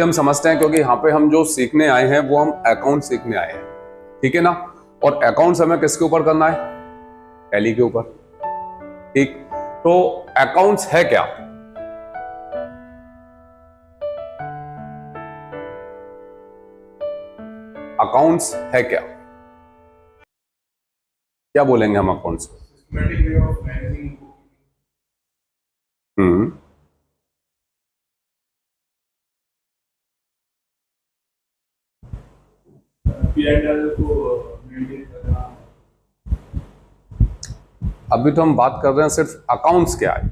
हम समझते हैं, क्योंकि यहाँ पे हम जो सीखने आए हैं वो हम अकाउंट सीखने आए हैं, ठीक है ना। और अकाउंट्स हमें किसके ऊपर करना है? टैली के ऊपर, ठीक। तो अकाउंट्स है क्या? अकाउंट्स है क्या? क्या बोलेंगे हम अकाउंट्स को? अभी तो हम बात कर रहे हैं सिर्फ अकाउंट्स क्या है।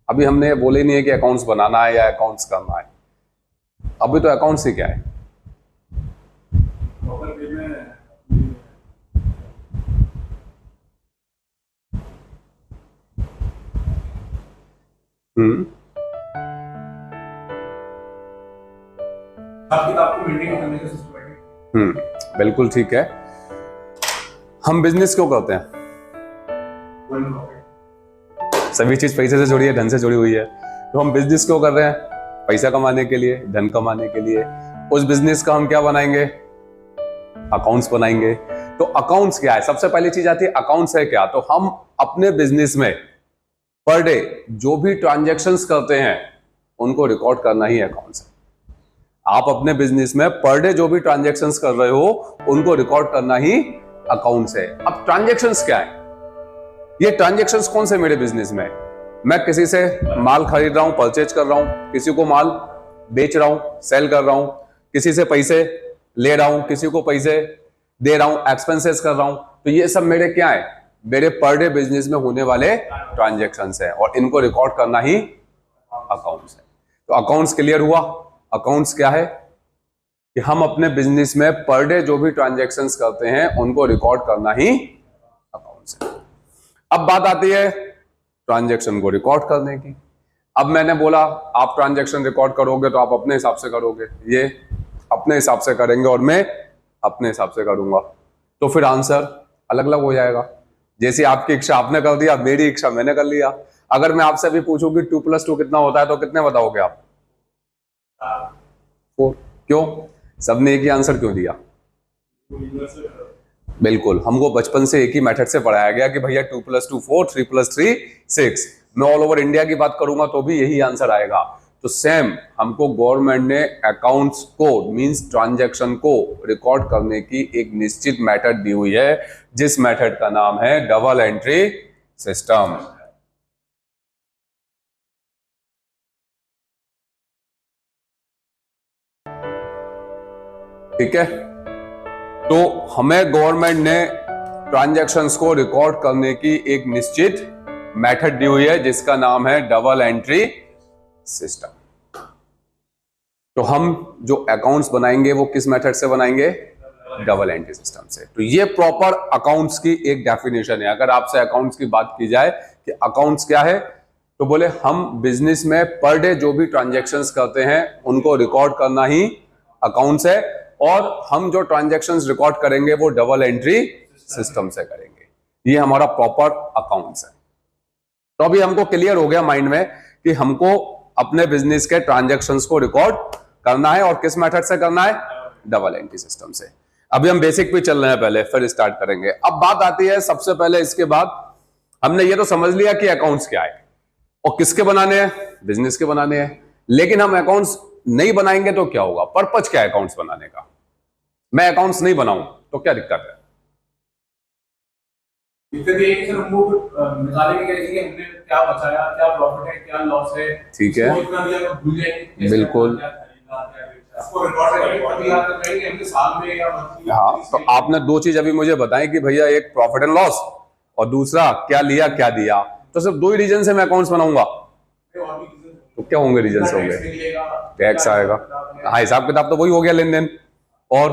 अभी हमने ये बोले नहीं है कि अकाउंट्स बनाना है या अकाउंट्स करना है। अभी तो अकाउंट्स ही क्या है? बिल्कुल ठीक है। हम बिजनेस क्यों करते हैं? सभी चीज पैसे से जुड़ी है, धन से जुड़ी हुई है। तो हम बिजनेस क्यों कर रहे हैं? पैसा कमाने के लिए, धन कमाने के लिए। उस बिजनेस का हम क्या बनाएंगे? अकाउंट्स बनाएंगे। तो अकाउंट्स क्या है? सबसे पहली चीज आती है अकाउंट्स है क्या। तो हम अपने बिजनेस में पर डे जो भी ट्रांजैक्शंस करते हैं उनको रिकॉर्ड करना ही अकाउंट्स है। आप अपने बिजनेस में पर डे जो भी ट्रांजैक्शंस कर रहे हो उनको रिकॉर्ड करना ही अकाउंट्स है। अब ट्रांजैक्शंस क्या है? ये ट्रांजैक्शंस कौन से मेरे बिजनेस में? मैं किसी से माल खरीद रहा हूं, परचेज कर रहा हूं, किसी को माल बेच रहा हूं, सेल कर रहा हूं, किसी से पैसे ले रहा हूं, किसी को पैसे दे रहा हूं, एक्सपेंसेस कर रहा हूं। तो ये सब मेरे क्या है? मेरे पर डे बिजनेस में होने वाले ट्रांजैक्शंस है और इनको रिकॉर्ड करना ही अकाउंट्स है। तो अकाउंट्स क्लियर हुआ? अकाउंट्स क्या है? कि हम अपने बिजनेस में पर डे जो भी ट्रांजैक्शंस करते हैं उनको रिकॉर्ड करना ही अकाउंट्स है। अब बात आती है ट्रांजैक्शन को रिकॉर्ड करने की। अब मैंने बोला आप ट्रांजैक्शन रिकॉर्ड करोगे तो आप अपने हिसाब से करोगे, ये अपने हिसाब से करेंगे और मैं अपने हिसाब से करूंगा, तो फिर आंसर अलग अलग हो जाएगा। जैसे आपकी इच्छा आपने कर दिया, मेरी इच्छा मैंने कर लिया। अगर मैं आपसे भी पूछूं कि 2 + 2 कितना होता है तो कितने बताओगे आप? 4। क्यों? सबने एक ही आंसर क्यों दिया? बिल्कुल, हमको बचपन से एक ही मेथड से पढ़ाया गया कि भैया 2 + 2 4, 3 + 3 6। मैं ऑल ओवर इंडिया की बात करूंगा तो भी यही आंसर आएगा। तो सेम हमको गवर्नमेंट ने अकाउंट्स को मींस ट्रांजैक्शन को रिकॉर्ड करने की एक निश्चित मेथड दी हुई है, जिस मेथड का नाम है डबल एंट्री सिस्टम। ठीक है, तो हमें गवर्नमेंट ने ट्रांजैक्शंस को रिकॉर्ड करने की एक निश्चित मेथड दी हुई है जिसका नाम है डबल एंट्री सिस्टम। तो हम जो अकाउंट्स बनाएंगे वो किस मेथड से बनाएंगे? डबल एंट्री सिस्टम से। तो ये प्रॉपर अकाउंट्स की एक डेफिनेशन है। अगर आपसे अकाउंट्स की बात की जाए कि अकाउंट्स क्या है, तो बोले हम बिजनेस में पर डे जो भी ट्रांजैक्शंस करते हैं उनको रिकॉर्ड करना ही अकाउंट्स है, और हम जो ट्रांजैक्शंस रिकॉर्ड करेंगे वो डबल एंट्री सिस्टम से करेंगे। ये हमारा प्रॉपर अकाउंट्स है। तो अभी हमको क्लियर हो गया माइंड में कि हमको अपने बिजनेस के ट्रांजैक्शंस को रिकॉर्ड करना है और किस मेथड से करना है? डबल एंट्री सिस्टम से। अभी हम बेसिक पे चल रहे हैं, पहले फिर स्टार्ट करेंगे। अब बात आती है सबसे पहले, इसके बाद हमने ये तो समझ लिया कि अकाउंट्स क्या है और किसके बनाने हैं? बिजनेस के बनाने हैं। लेकिन हम अकाउंट्स नहीं बनाएंगे तो क्या होगा? पर्पज क्या है अकाउंट्स बनाने का? मैं अकाउंट्स नहीं बनाऊं तो क्या दिक्कत है? दिक्कत ये है कि सर हमको निकालेंगे कैसे कि हमने क्या बचाया, क्या प्रॉफिट है, क्या लॉस है। ठीक है, भूल जाएंगे। बिल्कुल। हाँ, तो आपने दो चीज अभी मुझे बताई कि भैया एक प्रॉफिट एंड लॉस और दूसरा क्या लिया क्या दिया। तो सिर्फ दो ही रीजन से मैं अकाउंट्स बनाऊंगा तो क्या होंगे? रीजन होंगे, टैक्स आएगा, हाँ हिसाब किताब तो वही हो गया, लेन देन। और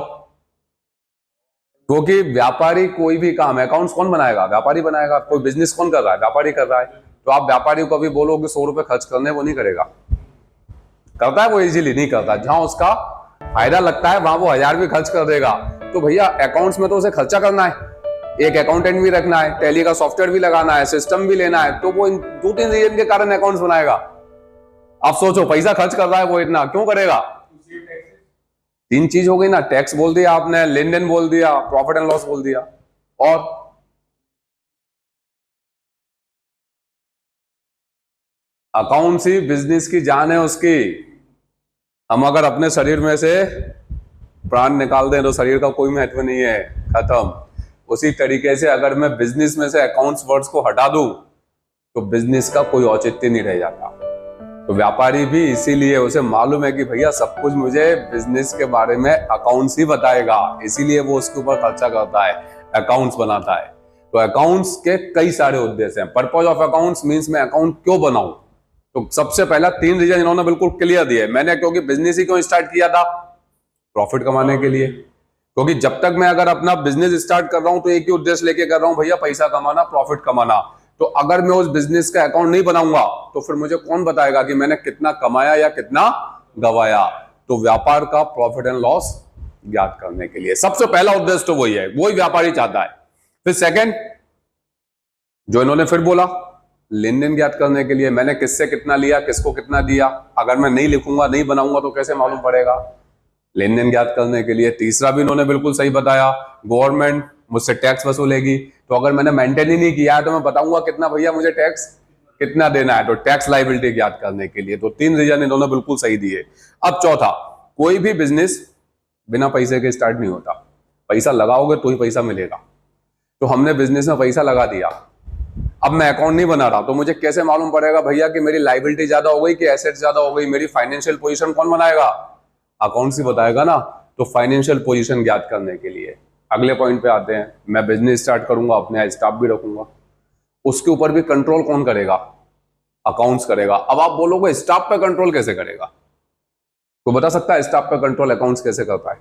क्योंकि व्यापारी कोई भी काम है, अकाउंट्स कौन बनाएगा? व्यापारी बनाएगा। कोई बिजनेस कौन कर रहा है? व्यापारी कर रहा है। तो आप व्यापारी को कभी बोलो कि 100 रुपए खर्च करने, वो नहीं करेगा। करता है वो? इजीली नहीं करता। जहां उसका फायदा लगता है वहां वो 1000 भी खर्च कर देगा। तो भैया अकाउंट्स में तो उसे खर्चा करना है, एक अकाउंटेंट भी रखना है, टैली का सॉफ्टवेयर भी लगाना है, सिस्टम भी लेना है। तो वो इन 2-3 रीजन के कारण अकाउंट्स बनाएगा। आप सोचो, पैसा खर्च कर रहा है वो, इतना क्यों करेगा? तीन चीज हो गई ना, टैक्स बोल दिया आपने, लेन देन बोल दिया, प्रॉफिट एंड लॉस बोल दिया, और अकाउंट्स ही बिजनेस की जान है उसकी। हम अगर अपने शरीर में से प्राण निकाल दें तो शरीर का कोई महत्व नहीं है, खत्म। उसी तरीके से अगर मैं बिजनेस में से अकाउंट्स वर्ड्स को हटा दूं तो बिजनेस का कोई औचित्य नहीं रह जाता। तो व्यापारी भी इसीलिए उसे मालूम है कि भैया सब कुछ मुझे बिजनेस के बारे में अकाउंट्स ही बताएगा, इसीलिए वो उसके ऊपर खर्चा करता है, अकाउंट्स बनाता है। तो अकाउंट्स के कई सारे उद्देश्य हैं। पर्पज ऑफ अकाउंट्स मींस मैं अकाउंट क्यों बनाऊं, तो सबसे पहला 3 रीजन इन्होंने बिल्कुल क्लियर दिए। मैंने क्योंकि बिजनेस ही क्यों स्टार्ट किया था, प्रॉफिट कमाने के लिए। क्योंकि जब तक मैं अगर अपना बिजनेस स्टार्ट कर रहा हूं तो एक ही उद्देश्य लेके कर रहा हूं, भैया पैसा कमाना, प्रॉफिट कमाना। तो अगर मैं उस बिजनेस का अकाउंट नहीं बनाऊंगा तो फिर मुझे कौन बताएगा कि मैंने कितना कमाया या कितना गवाया। तो व्यापार का प्रॉफिट एंड लॉस ज्ञात करने के लिए सबसे पहला उद्देश्य तो वही है, वही व्यापारी चाहता है। फिर सेकंड जो इन्होंने फिर बोला, लेन देन ज्ञात करने के लिए, मैंने किससे कितना लिया, किसको कितना दिया। अगर मैं नहीं लिखूंगा, नहीं बनाऊंगा तो कैसे मालूम पड़ेगा, लेन देन ज्ञात करने के लिए। तीसरा भी इन्होंने बिल्कुल सही बताया, गवर्नमेंट मुझसे टैक्स वसूलेगी, तो अगर मैंने मेंटेन ही नहीं किया है तो मैं बताऊंगा कितना भैया मुझे टैक्स कितना देना है, तो टैक्स लायबिलिटी ज्ञात करने के लिए। तो 3 रीजन इन्होंने बिल्कुल सही दिए। अब चौथा, कोई भी बिजनेस बिना पैसे के स्टार्ट नहीं होता, पैसा लगाओगे तो ही पैसा मिलेगा। तो हमने बिजनेस में पैसा लगा दिया, अब मैं अकाउंट नहीं बना रहा तो मुझे कैसे मालूम पड़ेगा भैया कि मेरी लायबिलिटी ज्यादा हो गई कि एसेट ज्यादा हो गई, मेरी फाइनेंशियल पोजीशन कौन बनाएगा, अकाउंट से बताएगा ना। तो फाइनेंशियल पोजीशन ज्ञात करने के लिए अगले पॉइंट पे आते हैं। मैं बिजनेस स्टार्ट करूंगा, अपने स्टाफ भी रखूंगा, उसके ऊपर भी कंट्रोल कौन करेगा, अकाउंट्स करेगा। अब आप बोलोगे स्टाफ पे कंट्रोल कैसे करेगा, तो बता सकता है स्टाफ पे कंट्रोल अकाउंट्स कैसे करता है?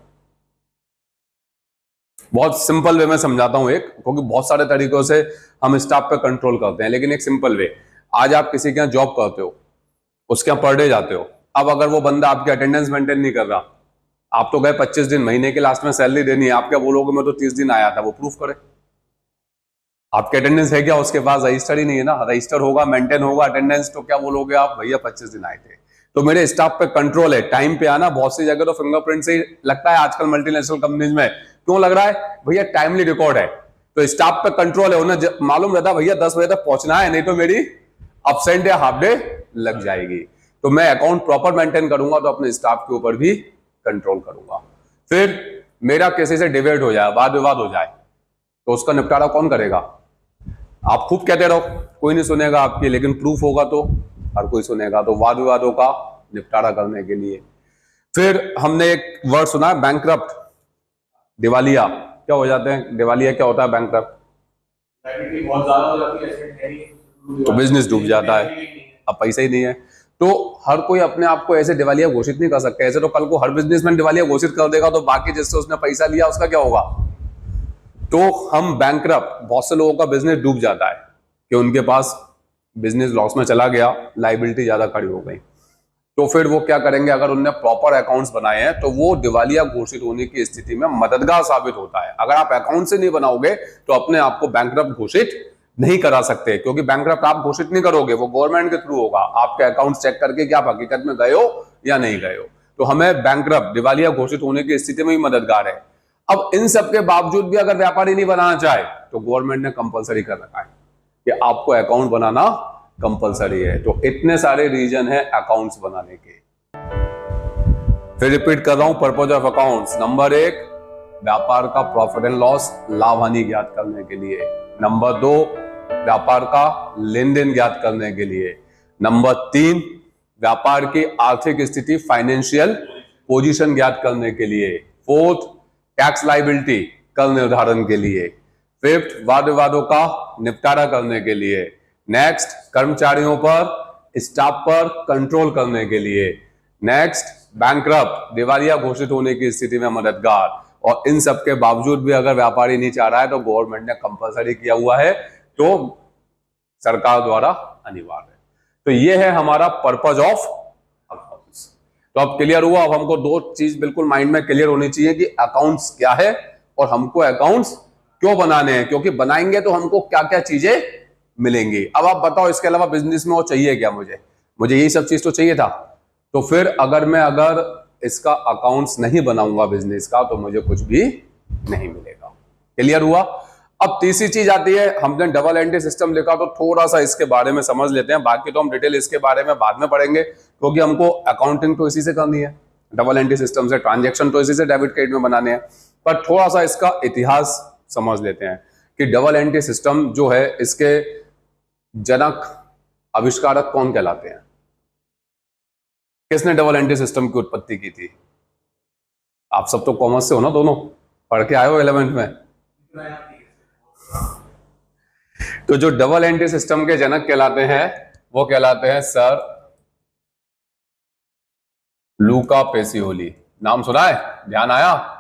बहुत सिंपल वे में समझाता हूं एक, क्योंकि बहुत सारे तरीकों से हम स्टाफ पे कंट्रोल करते हैं, लेकिन एक सिंपल वे। आज आप किसी के यहाँ जॉब करते हो, उसके यहाँ पर डे जाते हो। अब अगर वो बंदा आपकी अटेंडेंस मेंटेन नहीं कर रहा, आप तो गए 25 दिन, महीने के लास्ट में सैलरी देनी है, आप क्या बोलोगे मैं तो 30 दिन आया था, वो प्रूफ करे। आपकी अटेंडेंस है क्या, उसके पास रजिस्टर ही नहीं है ना, रजिस्टर होगा, मेंटेन होगा अटेंडेंस, तो क्या बोलोगे आप, भैया 25 दिन आए थे। तो मेरे स्टाफ पे कंट्रोल है, टाइम पे आना। बहुत सी जगह तो फिंगरप्रिंट से ही लगता है आजकल मल्टीनेशनल कंपनीज में, क्यों लग रहा है भैया, टाइमली रिकॉर्ड है। तो स्टाफ पे कंट्रोल है, उन्हें मालूम रहता भैया 10 बजे तक पहुंचना है, नहीं तो मेरी अब्सेंट या हाफ डे लग जाएगी। तो मैं अकाउंट प्रॉपर मेंटेन करूंगा तो अपने स्टाफ के ऊपर भी कंट्रोल करूंगा। फिर मेरा किसी से डिबेट हो जाए, वाद विवाद हो जाए, तो उसका निपटारा कौन करेगा? आप खूब कहते रहो, कोई नहीं सुनेगा आपकी, लेकिन प्रूफ होगा तो हर कोई सुनेगा। तो वाद विवादों का निपटारा करने के लिए फिर हमने एक वर्ड सुना है, बैंकरप्ट, दिवालिया। क्या हो जाते हैं, दिवालिया क्या होता है, बैंकरप्ट? बहुत ज्यादा हो जाती है तो बिजनेस डूब जाता है, अब पैसा ही नहीं है। तो हर कोई अपने आप को ऐसे दिवालिया घोषित नहीं कर सकता। ऐसे तो कल को हर बिजनेसमैन दिवालिया घोषित कर देगा, तो बाकी जिससे उसने पैसा लिया उसका क्या होगा? तो हम बैंकरप्ट, बहुत से लोगों का बिजनेस डूब जाता है कि उनके पास बिजनेस लॉस में चला गया, लायबिलिटी ज्यादा खड़ी हो गई। तो फिर वो क्या करेंगे, अगर उनने प्रॉपर अकाउंट्स बनाए हैं तो वो दिवालिया घोषित होने की स्थिति में मददगार साबित होता है। अगर आप अकाउंट से नहीं बनाओगे तो अपने आप को बैंकरप्ट घोषित नहीं करा सकते, क्योंकि बैंकरप्ट आप घोषित नहीं करोगे, वो गवर्नमेंट के थ्रू होगा, आपके अकाउंट चेक करके कि आप हकीकत में गए हो या नहीं गए हो। तो हमें बैंकरप्ट, दिवालिया घोषित होने की स्थिति में ही मददगार है। अब इन सब के बावजूद भी अगर व्यापारी नहीं बनाना चाहे तो गवर्नमेंट ने कंपलसरी कर रखा है कि आपको अकाउंट बनाना कंपलसरी है। तो इतने सारे रीजन है अकाउंट्स बनाने के। फिर रिपीट कर रहा हूं, पर्पज ऑफ अकाउंट्स। नंबर 1, व्यापार का प्रॉफिट एंड लॉस, लाभ हानि ज्ञात करने के लिए। नंबर 2, व्यापार का लेन देन ज्ञात करने के लिए। नंबर 3, व्यापार की आर्थिक स्थिति, फाइनेंशियल पोजीशन ज्ञात करने के लिए। 4th, टैक्स लायबिलिटी कल निर्धारण के लिए। 5th, वाद विवादों का निपटारा करने के लिए। नेक्स्ट, कर्मचारियों पर, स्टाफ पर कंट्रोल करने के लिए। नेक्स्ट, बैंकरप्ट, दिवालिया घोषित होने की स्थिति में मददगार। और इन सब के बावजूद भी अगर व्यापारी नहीं चाह रहा है तो गवर्नमेंट ने कंपलसरी किया हुआ है, तो सरकार द्वारा अनिवार्य है। तो ये है हमारा पर्पज ऑफ अकाउंट्स। तो अब क्लियर हुआ। अब हमको 2 चीज बिल्कुल माइंड में क्लियर होनी चाहिए कि अकाउंट्स क्या है और हमको अकाउंट्स क्यों बनाने हैं, क्योंकि बनाएंगे तो हमको क्या क्या चीजें मिलेंगी। अब आप बताओ, इसके अलावा बिजनेस में वो चाहिए क्या? मुझे यही सब चीज तो चाहिए था। तो फिर अगर इसका अकाउंट्स नहीं बनाऊंगा बिजनेस का तो मुझे कुछ भी नहीं मिलेगा। क्लियर हुआ? अब तीसरी चीज आती है, हमने डबल एंट्री सिस्टम लिखा तो थोड़ा सा इसके बारे में समझ लेते हैं, बाकी तो हम डिटेल इसके बारे में बाद में पढ़ेंगे, क्योंकि हमको अकाउंटिंग तो इसी से करनी है, डबल एंट्री सिस्टम से, ट्रांजैक्शन तो इसी से डेबिट क्रेडिट में बनाने हैं। पर थोड़ा सा इसका इतिहास समझ लेते हैं कि डबल एंट्री सिस्टम जो है, इसके जनक, आविष्कारक कौन कहलाते हैं? किसने डबल एंट्री सिस्टम की उत्पत्ति की थी? आप सब तो कॉमर्स से हो ना, दोनों पढ़ के आए हो 11th में। तो जो डबल एंट्री सिस्टम के जनक कहलाते हैं वो कहलाते हैं सर लूका पेसियोली। नाम सुना है? ध्यान आया?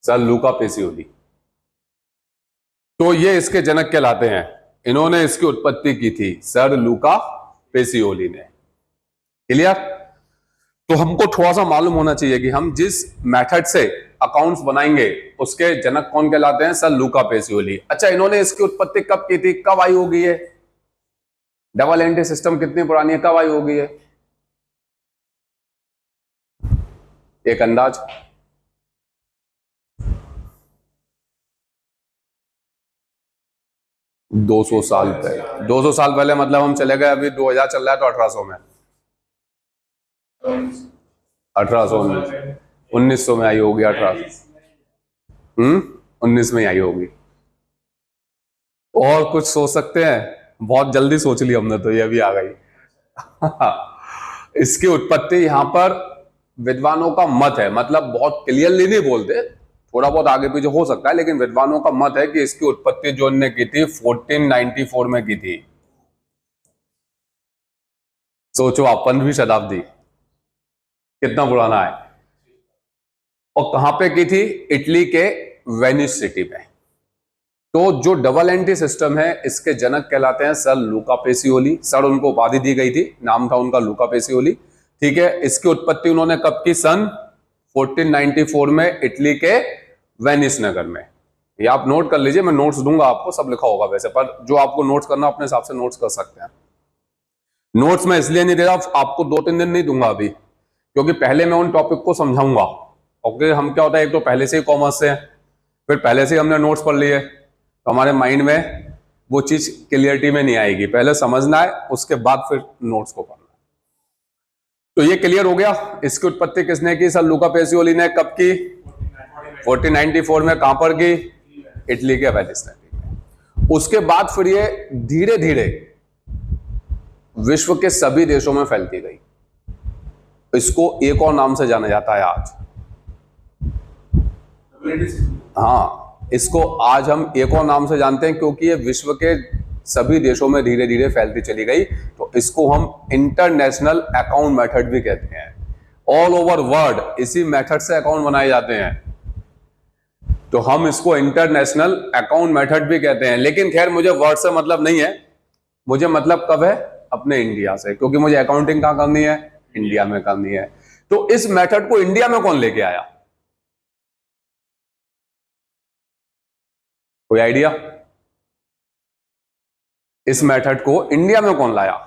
सर लूका पेसियोली, तो ये इसके जनक कहलाते हैं। इन्होंने इसकी उत्पत्ति की थी, सर लूका पेसियोली ने। क्लियर? तो हमको थोड़ा सा मालूम होना चाहिए कि हम जिस मेथड से अकाउंट्स बनाएंगे उसके जनक कौन कहलाते हैं? सर लूका पेसियोली। अच्छा, इन्होंने इसकी उत्पत्ति कब की थी? कब आई होगी ये डबल एंट्री सिस्टम? कितनी पुरानी है? कब आई होगी ये? एक अंदाज? 200 साल पहले। 200 साल पहले मतलब हम चले गए, अभी 2000 चल रहा है तो 1800 में, 1800 1900 में आई होगी, 19 में आई होगी। और कुछ सोच सकते हैं? बहुत जल्दी सोच ली हमने तो, ये अभी आ गई। इसकी उत्पत्ति यहां पर विद्वानों का मत है, मतलब बहुत क्लियरली नहीं बोलते, थोड़ा बहुत आगे पीछे हो सकता है, लेकिन विद्वानों का मत है कि इसकी उत्पत्ति जो इन्होंने की थी 1494 में की थी। सोचो आप, 15वीं शताब्दी, कितना पुराना है। और कहां पे की थी? इटली के वेनिस सिटी में। तो जो डबल एंट्री सिस्टम है इसके जनक कहलाते हैं सर लूका पेसियोली। सर उनको उपाधि दी गई थी, नाम था उनका लूका पेसियोली। ठीक है, इसकी उत्पत्ति उन्होंने कब की? सन 1494 में इटली के वेनिस नगर में। ये आप नोट कर लीजिए, मैं नोट्स दूंगा आपको, सब लिखा होगा वैसे, पर जो आपको नोट्स करना अपने हिसाब से नोट्स कर सकते हैं। नोट्स मैं इसलिए नहीं दे रहा आपको, 2-3 दिन नहीं दूंगा अभी, क्योंकि पहले मैं उन टॉपिक को समझाऊंगा। ओके, हम क्या होता है, एक तो पहले से ही कॉमर्स से है, फिर पहले से ही हमने नोट्स पढ़ लिए, तो हमारे माइंड में वो चीज क्लियरिटी में नहीं आएगी। पहले समझना है, उसके बाद फिर नोट्स को पढ़ना है। तो ये क्लियर हो गया। इसकी उत्पत्ति किसने की? सर लूका पेसियोली ने। कब की? 1494 में। कहां पर की? इटली के वेनिस सिटी में। उसके बाद फिर ये धीरे धीरे विश्व के सभी देशों में फैलती गई। इसको एक और नाम से जाना जाता है आज। हाँ, इसको आज हम एक और नाम से जानते हैं, क्योंकि ये विश्व के सभी देशों में धीरे धीरे फैलती चली गई। तो इसको हम इंटरनेशनल अकाउंट मेथड भी कहते हैं। ऑल ओवर वर्ल्ड इसी मेथड से अकाउंट बनाए जाते हैं, तो हम इसको इंटरनेशनल अकाउंट मेथड भी कहते हैं। लेकिन खैर, मुझे वर्ड से मतलब नहीं है, मुझे मतलब कब है? अपने इंडिया से, क्योंकि मुझे अकाउंटिंग कहां करनी है? इंडिया में करनी है। तो इस मेथड को इंडिया में कौन लेके आया? कोई आइडिया? इस मेथड को इंडिया में कौन लाया?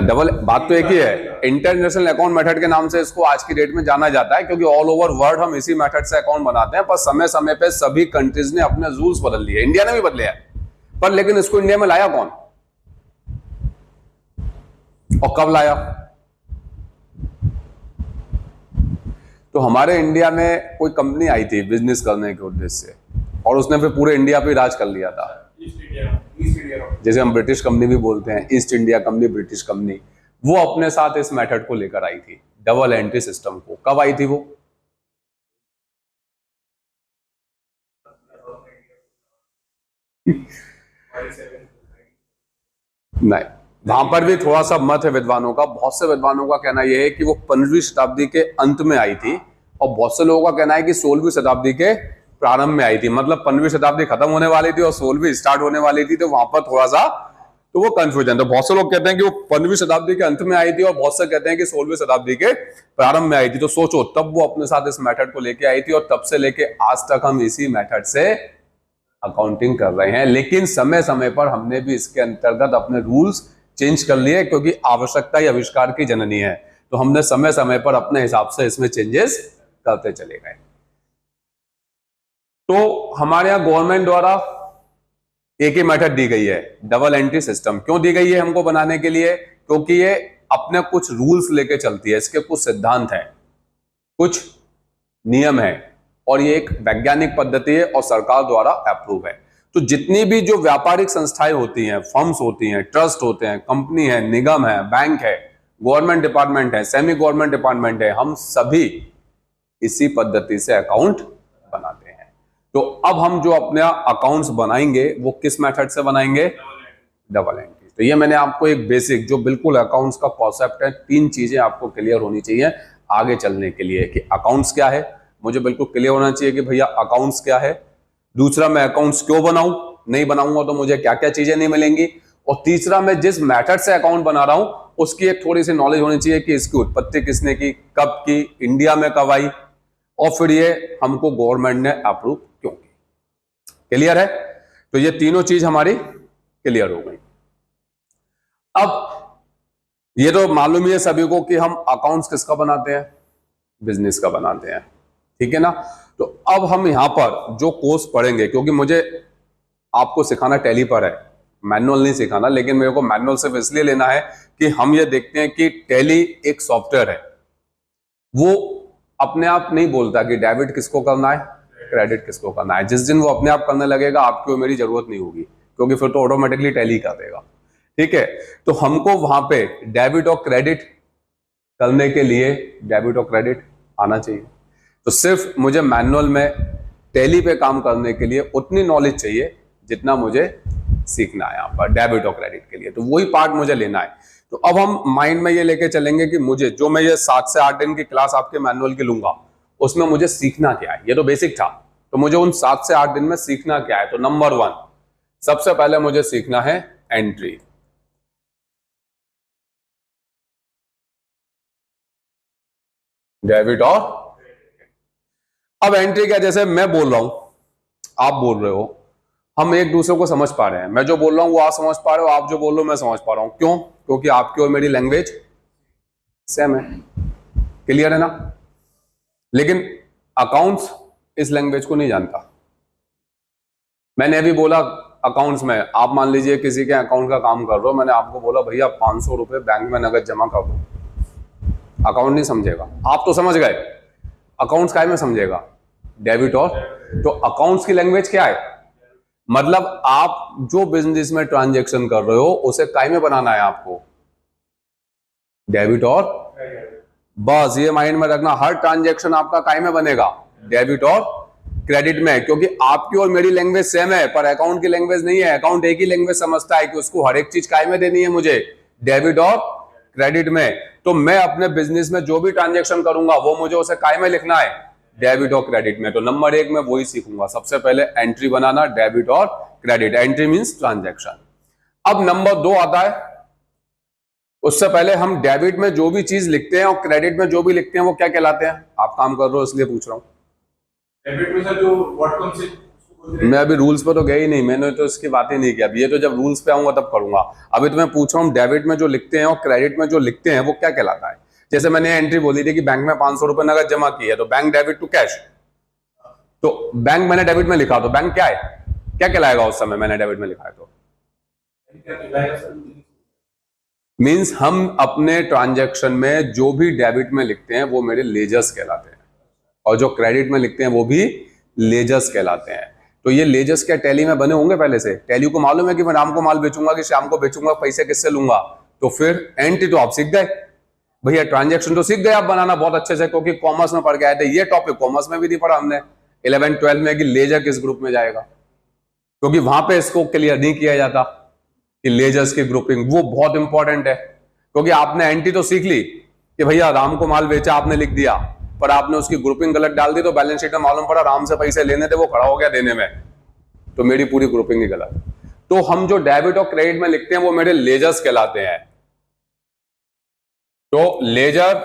डबल बात तो एक ही है, इंटरनेशनल अकाउंट मेथड के नाम से इसको आज की डेट में जाना जाता है, क्योंकि ऑल ओवर वर्ल्ड हम इसी मेथड से अकाउंट बनाते हैं। पर समय समय पे सभी कंट्रीज ने अपने रूल्स बदल लिए, इंडिया ने भी बदले हैं, पर लेकिन इसको इंडिया में लाया कौन और कब लाया? तो हमारे इंडिया में कोई कंपनी आई थी बिजनेस करने के उद्देश्य से, और उसने फिर पूरे इंडिया पे राज कर लिया था। जैसे हम ब्रिटिश कंपनी भी बोलते हैं, east India company, British company, वो अपने साथ इस मेथड को लेकर आई थी, डबल एंट्री सिस्टम को। कब आई थी वो? नहीं, वहां पर भी थोड़ा सा मत है विद्वानों का। बहुत से विद्वानों का कहना यह है कि वो 15वीं शताब्दी के अंत में आई थी, और बहुत से लोगों का कहना है कि 16वीं शताब्दी के प्रारंभ में आई थी। मतलब 15वीं शताब्दी खत्म होने वाली थी और 16वीं स्टार्ट होने वाली थी, तो वहां पर थोड़ा सा तो वो कंफ्यूजन। तो बहुत से लोग कहते हैं कि वो 15वीं शताब्दी के अंत में आई थी और बहुत से कहते हैं कि 16वीं शताब्दी के प्रारंभ में आई थी। तो सोचो तब वो अपने साथ इस मेथड को लेके आई थी और तब से लेके आज तक हम इसी मेथड से अकाउंटिंग कर रहे हैं। लेकिन समय समय पर हमने भी इसके अंतर्गत अपने रूल्स चेंज कर लिए, क्योंकि आवश्यकता ही आविष्कार की जननी है। तो हमने समय समय पर अपने हिसाब से इसमें चेंजेस करते चले गए। तो हमारे यहां गवर्नमेंट द्वारा एक ही मेथड दी गई है, डबल एंट्री सिस्टम। क्यों दी गई है हमको बनाने के लिए? क्योंकि ये अपने कुछ रूल्स लेके चलती है, इसके कुछ सिद्धांत हैं, कुछ नियम है, और ये एक वैज्ञानिक पद्धति है और सरकार द्वारा अप्रूव है। तो जितनी भी जो व्यापारिक संस्थाएं होती हैं, फर्म्स होती हैं, ट्रस्ट होते हैं, कंपनी है, निगम है, बैंक है, गवर्नमेंट डिपार्टमेंट है, सेमी गवर्नमेंट डिपार्टमेंट है, हम सभी इसी पद्धति से अकाउंट बनाते हैं। तो अब हम जो अपने अकाउंट्स बनाएंगे वो किस मेथड से बनाएंगे? Double entry. तो ये मैंने आपको एक बेसिक जो बिल्कुल अकाउंट्स का कॉन्सेप्ट है, 3 चीजें आपको क्लियर होनी चाहिए आगे चलने के लिए कि अकाउंट्स क्या है। मुझे बिल्कुल क्लियर होना चाहिए कि भैया अकाउंट्स क्या है। दूसरा, मैं अकाउंट्स क्यों बनाऊं, नहीं बनाऊंगा तो मुझे क्या क्या चीजें नहीं मिलेंगी। और तीसरा, मैं जिस मेथड से अकाउंट बना रहा हूं उसकी एक थोड़ी सी नॉलेज होनी चाहिए कि इसकी उत्पत्ति किसने की, कब की, इंडिया में कब आई, और फिर ये हमको गवर्नमेंट ने अप्रूव क्यों की। क्लियर है? तो ये तीनों चीज हमारी क्लियर हो गई। अब ये तो मालूम ही है सभी को कि हम अकाउंट्स किसका बनाते हैं? बिजनेस का बनाते हैं, ठीक है ना। तो अब हम यहां पर जो कोर्स पढ़ेंगे, क्योंकि मुझे आपको सिखाना टैली पर है, मैनुअल नहीं सिखाना, लेकिन मेरे को मैनुअल सिर्फ इसलिए लेना है कि हम ये देखते हैं कि टैली एक सॉफ्टवेयर है, वो अपने आप नहीं बोलता कि डेबिट किसको करना है, क्रेडिट किसको करना है। जिस दिन वो अपने आप करने लगेगा आपको मेरी जरूरत नहीं होगी, क्योंकि फिर तो ऑटोमेटिकली टैली कर देगा, ठीक है। तो हमको वहां पे डेबिट और क्रेडिट करने के लिए डेबिट और क्रेडिट आना चाहिए। तो सिर्फ मुझे मैनुअल में टैली पे काम करने के लिए उतनी नॉलेज चाहिए जितना मुझे सीखना है यहाँ पर डेबिट और क्रेडिट के लिए। तो वही पार्ट मुझे लेना है। तो अब हम माइंड में ये लेके चलेंगे कि मुझे जो मैं ये 7 से 8 दिन की क्लास आपके मैनुअल की लूंगा उसमें मुझे सीखना क्या है। ये तो बेसिक था, तो मुझे उन 7 से 8 दिन में सीखना क्या है। तो नंबर 1, सबसे पहले मुझे सीखना है एंट्री। डेबिट और अब एंट्री क्या, जैसे मैं बोल रहा हूं, आप बोल रहे हो, हम एक दूसरे को समझ पा रहे हैं। मैं जो बोल रहा हूं वो आप समझ पा रहे हो, आप जो बोल रहे हो मैं समझ पा रहा हूं। क्यों? क्योंकि आपकी और मेरी लैंग्वेज सेम है। क्लियर है ना? लेकिन अकाउंट्स इस लैंग्वेज को नहीं जानता। मैंने अभी बोला अकाउंट्स में, आप मान लीजिए किसी के अकाउंट का काम कर रहे हो, मैंने आपको बोला भैया 500 रुपए बैंक में नगद जमा कर दो, अकाउंट नहीं समझेगा। आप तो समझ गए, अकाउंट्स काय में समझेगा? डेबिट और। तो अकाउंट्स की लैंग्वेज क्या है? मतलब आप जो बिजनेस में ट्रांजैक्शन कर रहे हो उसे काय में बनाना है आपको? डेबिट और। बस ये माइंड में रखना, हर ट्रांजैक्शन आपका काय में बनेगा? डेबिट और क्रेडिट में। क्योंकि आपकी और मेरी लैंग्वेज सेम है, पर अकाउंट की लैंग्वेज नहीं है। अकाउंट एक ही लैंग्वेज समझता है कि उसको हर एक चीज काय में देनी है मुझे? डेबिट और क्रेडिट में। तो मैं अपने बिजनेस में जो भी ट्रांजैक्शन करूंगा वो मुझे उसे काय में लिखना है? डेबिट और क्रेडिट में। तो नंबर 1 में वही सीखूंगा, सबसे पहले एंट्री बनाना, डेबिट और क्रेडिट। Entry means transaction. अब नंबर 2 आता है, उससे पहले हम डेबिट में जो भी चीज लिखते हैं और क्रेडिट में जो भी लिखते हैं वो क्या कहलाते हैं? आप काम कर रहे हो इसलिए पूछ रहा हूं। डेबिट में सर जो व्हाट कम्स इन, मैं अभी रूल्स पे तो गया ही नहीं, मैंने तो इसकी बात ही नहीं की। अभी ये तो जब रूल्स पे आऊंगा तब करूंगा। अभी तो मैं पूछ रहा हूँ डेबिट में जो लिखते हैं और क्रेडिट में जो लिखते हैं वो क्या कहलाता है। जैसे मैंने एंट्री बोली थी कि बैंक में 500 रुपए नगद जमा की है, तो बैंक डेबिट टू कैश। तो बैंक मैंने डेबिट में लिखा, तो बैंक क्या है, क्या कहलाएगा उस समय मैंने डेबिट में लिखा है? तो मीन्स हम अपने ट्रांजैक्शन में जो भी डेबिट में लिखते हैं वो मेरे लेजर्स कहलाते हैं, और जो क्रेडिट में लिखते हैं वो भी लेजर्स कहलाते हैं। तो ये लेजर्स क्या टैली में बने होंगे पहले से? टैली को मालूम है कि मैं राम को माल बेचूंगा कि श्याम को बेचूंगा, पैसे किससे लूंगा। तो फिर एंट्री तो आप सीख गए भैया, ट्रांजैक्शन तो सीख गए आप बनाना बहुत अच्छे से, क्योंकि कॉमर्स में पढ़ के आए थे। ये टॉपिक कॉमर्स में भी नहीं पढ़ा हमने 11th-12th में कि लेजर किस ग्रुप में जाएगा, क्योंकि वहां पे इसको क्लियर नहीं किया जाता कि लेजर्स की ग्रुपिंग वो बहुत इंपॉर्टेंट है। क्योंकि आपने एंट्री तो सीख ली कि भैया राम को माल बेचा, आपने लिख दिया, पर आपने उसकी ग्रुपिंग गलत डाल दी, तो बैलेंस शीट में मालूम पड़ा राम से पैसे लेने थे, वो खड़ा हो गया देने में, तो मेरी पूरी ग्रुपिंग ही गलत। तो हम जो डेबिट और क्रेडिट में लिखते हैं वो मेरे लेजर्स कहलाते हैं। तो लेजर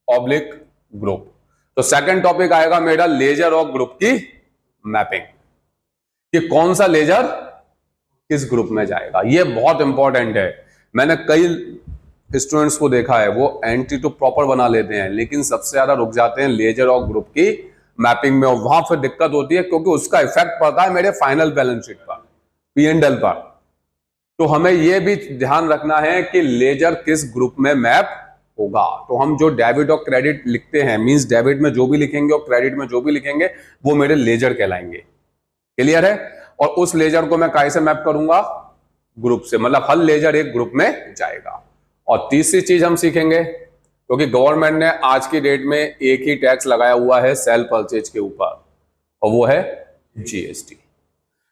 ऑब्लिक ग्रुप। तो सेकंड टॉपिक आएगा मेरा लेजर और ग्रुप की मैपिंग, कि कौन सा लेजर किस ग्रुप में जाएगा। ये बहुत इंपॉर्टेंट है। मैंने कई स्टूडेंट्स को देखा है वो एंट्री तो प्रॉपर बना लेते हैं लेकिन सबसे ज्यादा रुक जाते हैं लेजर और ग्रुप की मैपिंग में, और वहां फिर दिक्कत होती है क्योंकि उसका इफेक्ट पड़ता है मेरे फाइनल बैलेंस शीट पर, P&L पर। तो हमें यह भी ध्यान रखना है कि लेजर किस ग्रुप में मैप होगा। तो हम जो डेबिट और क्रेडिट लिखते हैं, मींस डेबिट में जो भी लिखेंगे और क्रेडिट में जो भी लिखेंगे वो मेरे लेजर कहलाएंगे। क्लियर है? और उस लेजर को मैं कैसे मैप करूंगा? ग्रुप से, मतलब हर लेजर एक ग्रुप में जाएगा। और तीसरी चीज हम सीखेंगे, क्योंकि गवर्नमेंट ने आज की डेट में एक ही टैक्स लगाया हुआ है सेल परचेज के ऊपर, और वो है जीएसटी।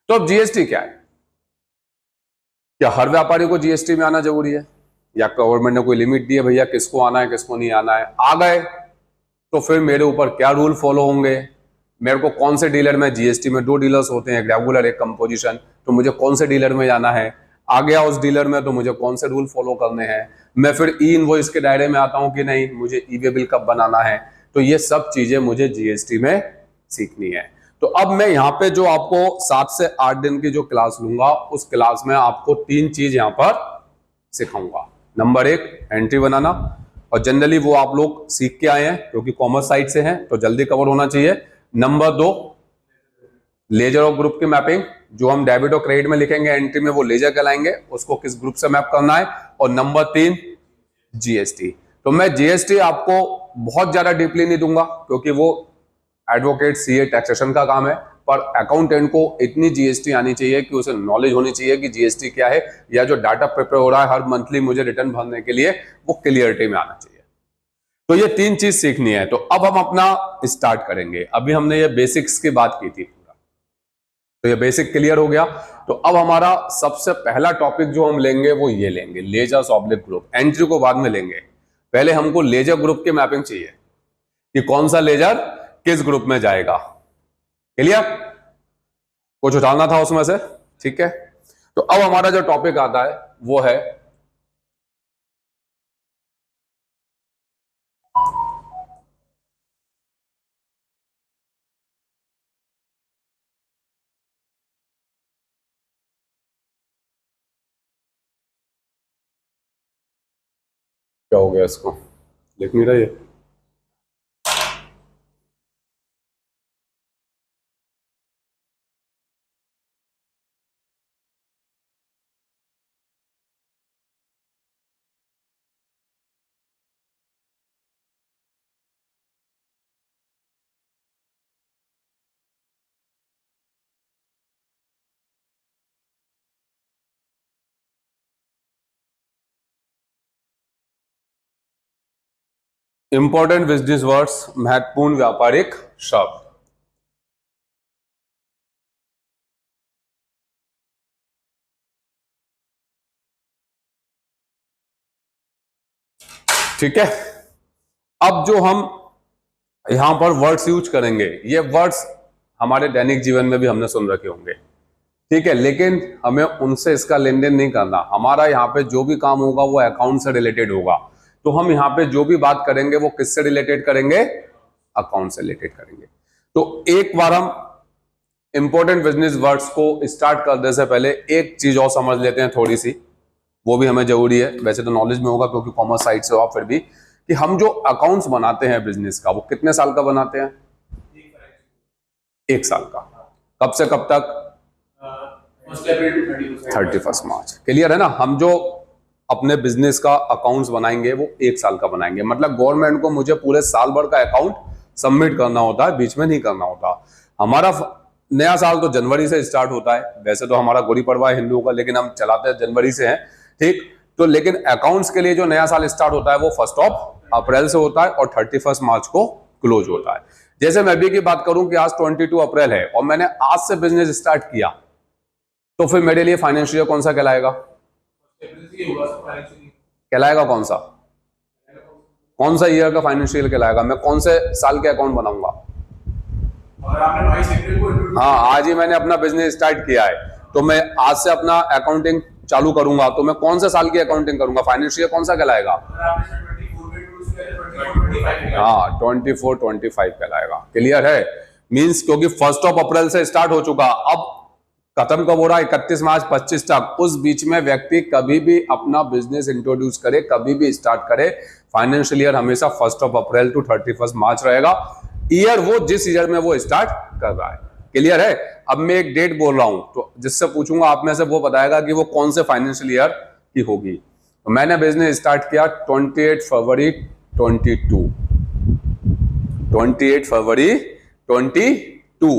तो अब जीएसटी क्या है? क्या हर व्यापारी को जीएसटी में आना जरूरी है, या गवर्नमेंट ने कोई लिमिट दी है भैया किसको आना है किसको नहीं आना है? आ गए तो फिर मेरे ऊपर क्या रूल फॉलो होंगे? मेरे को कौन से डीलर में, जीएसटी में 2 डीलर्स होते हैं, एक रेगुलर एक कंपोजिशन, तो मुझे कौन से डीलर में जाना है? आ गया उस डीलर में तो मुझे कौन से रूल फॉलो करने हैं? मैं फिर ई इनवॉइस के दायरे में आता हूं कि नहीं, मुझे ई वे बिल कब बनाना है? तो ये सब चीजें मुझे जीएसटी में सीखनी है। तो अब मैं यहाँ पे जो आपको 7 से 8 दिन की जो क्लास लूंगा, उस क्लास में आपको 3 चीज यहाँ पर सिखाऊंगा। नंबर 1 एंट्री बनाना, और जनरली वो आप लोग सीख के आए हैं क्योंकि कॉमर्स साइड से हैं तो जल्दी कवर होना चाहिए। नंबर 2 लेजर और ग्रुप की मैपिंग, जो हम डेबिट और क्रेडिट में लिखेंगे एंट्री में वो लेजर कहलाएंगे, उसको किस ग्रुप से मैप करना है। और नंबर 3 जीएसटी। तो मैं जीएसटी आपको बहुत ज्यादा डीपली नहीं दूंगा क्योंकि वो एडवोकेट, सीए, टैक्सेशन का काम है, पर अकाउंटेंट को इतनी जीएसटी आनी चाहिए कि उसे नॉलेज होनी चाहिए कि जीएसटी क्या है, या जो डाटा प्रिपेयर हो रहा है हर मंथली मुझे रिटर्न भरने के लिए, वो क्लियरिटी में आना चाहिए। तो ये 3 चीज सीखनी है। तो अब हम अपना स्टार्ट करेंगे। अभी हमने ये बेसिक्स की बात की थी, तो ये बेसिक क्लियर हो गया। तो अब हमारा सबसे पहला टॉपिक जो हम लेंगे वो ये लेंगे, लेजर ऑब्लिक ग्रुप। एंट्री को बाद में लेंगे, पहले हमको लेजर ग्रुप की मैपिंग चाहिए कि कौन सा लेजर किस ग्रुप में जाएगा। क्लियर? कुछ उठाना था उसमें से? ठीक है। तो अब हमारा जो टॉपिक आता है वो है क्या हो गया, इसको लिख नहीं रहा ये? इंपॉर्टेंट बिजनेस वर्ड्स, महत्वपूर्ण व्यापारिक शब्द। ठीक है। अब जो हम यहां पर वर्ड्स यूज करेंगे, ये वर्ड्स हमारे दैनिक जीवन में भी हमने सुन रखे होंगे, ठीक है, लेकिन हमें उनसे इसका लेन देन नहीं करना। हमारा यहाँ पे जो भी काम होगा वो अकाउंट से रिलेटेड होगा। तो हम यहाँ पे जो भी बात करेंगे वो किससे रिलेटेड करेंगे? अकाउंट से रिलेटेड करेंगे। तो एक बार हम इंपॉर्टेंट बिजनेस वर्ड्स को स्टार्ट करने से पहले एक चीज और समझ लेते हैं थोड़ी सी, वो भी हमें जरूरी है। वैसे तो नॉलेज में होगा क्योंकि कॉमर्स साइड से हो आप, फिर भी कि हम जो अकाउंट्स बनाते हैं बिजनेस का, वो कितने साल का बनाते हैं? 1 साल का। कब से कब तक? 31 मार्च। क्लियर है ना? हम जो अपने बिजनेस का अकाउंट्स बनाएंगे वो 1 साल का बनाएंगे। मतलब गवर्नमेंट को मुझे पूरे साल भर का अकाउंट सबमिट करना होता है, बीच में नहीं करना होता। हमारा नया साल तो जनवरी से स्टार्ट होता है। वैसे तो हमारा गुड़ी पड़वा है हिंदुओं का, लेकिन हम चलाते हैं जनवरी से हैं, ठीक। तो लेकिन अकाउंट्स के लिए जो नया साल स्टार्ट होता है वो 1 अप्रैल से होता है और 31 मार्च को क्लोज होता है। जैसे मैं अभी की बात करूं कि आज 22 अप्रैल है और मैंने आज से बिजनेस स्टार्ट किया, तो फिर मेरे लिए फाइनेंशियल कौन सा कहलाएगा? कहलाएगा कौन सा? कौन सा ईयर का फाइनेंशियल कहलाएगा? मैं कौन से साल के अकाउंट बनाऊंगा? हाँ, आज ही मैंने अपना बिजनेस स्टार्ट किया है तो मैं आज से अपना अकाउंटिंग चालू करूंगा, तो मैं कौन से साल की अकाउंटिंग करूंगा? फाइनेंशियल कौन सा कहलाएगा? हाँ, 24-25 कहलाएगा। क्लियर है? मींस क्योंकि 1 अप्रैल से स्टार्ट हो चुका, अब खत्म कब हो रहा है? 31 मार्च 25 तक। उस बीच में व्यक्ति कभी भी अपना बिजनेस इंट्रोड्यूस करे, कभी भी स्टार्ट करे, फाइनेंशियल ईयर हमेशा 1 अप्रैल टू 31 मार्च रहेगा। ईयर वो जिस ईयर में वो स्टार्ट कर रहा है। क्लियर है? अब मैं एक डेट बोल रहा हूं, तो जिससे पूछूंगा आप में से वो बताएगा कि वो कौन से फाइनेंशियल ईयर की होगी। तो मैंने बिजनेस स्टार्ट किया 28 फरवरी 22, 28 फरवरी 22।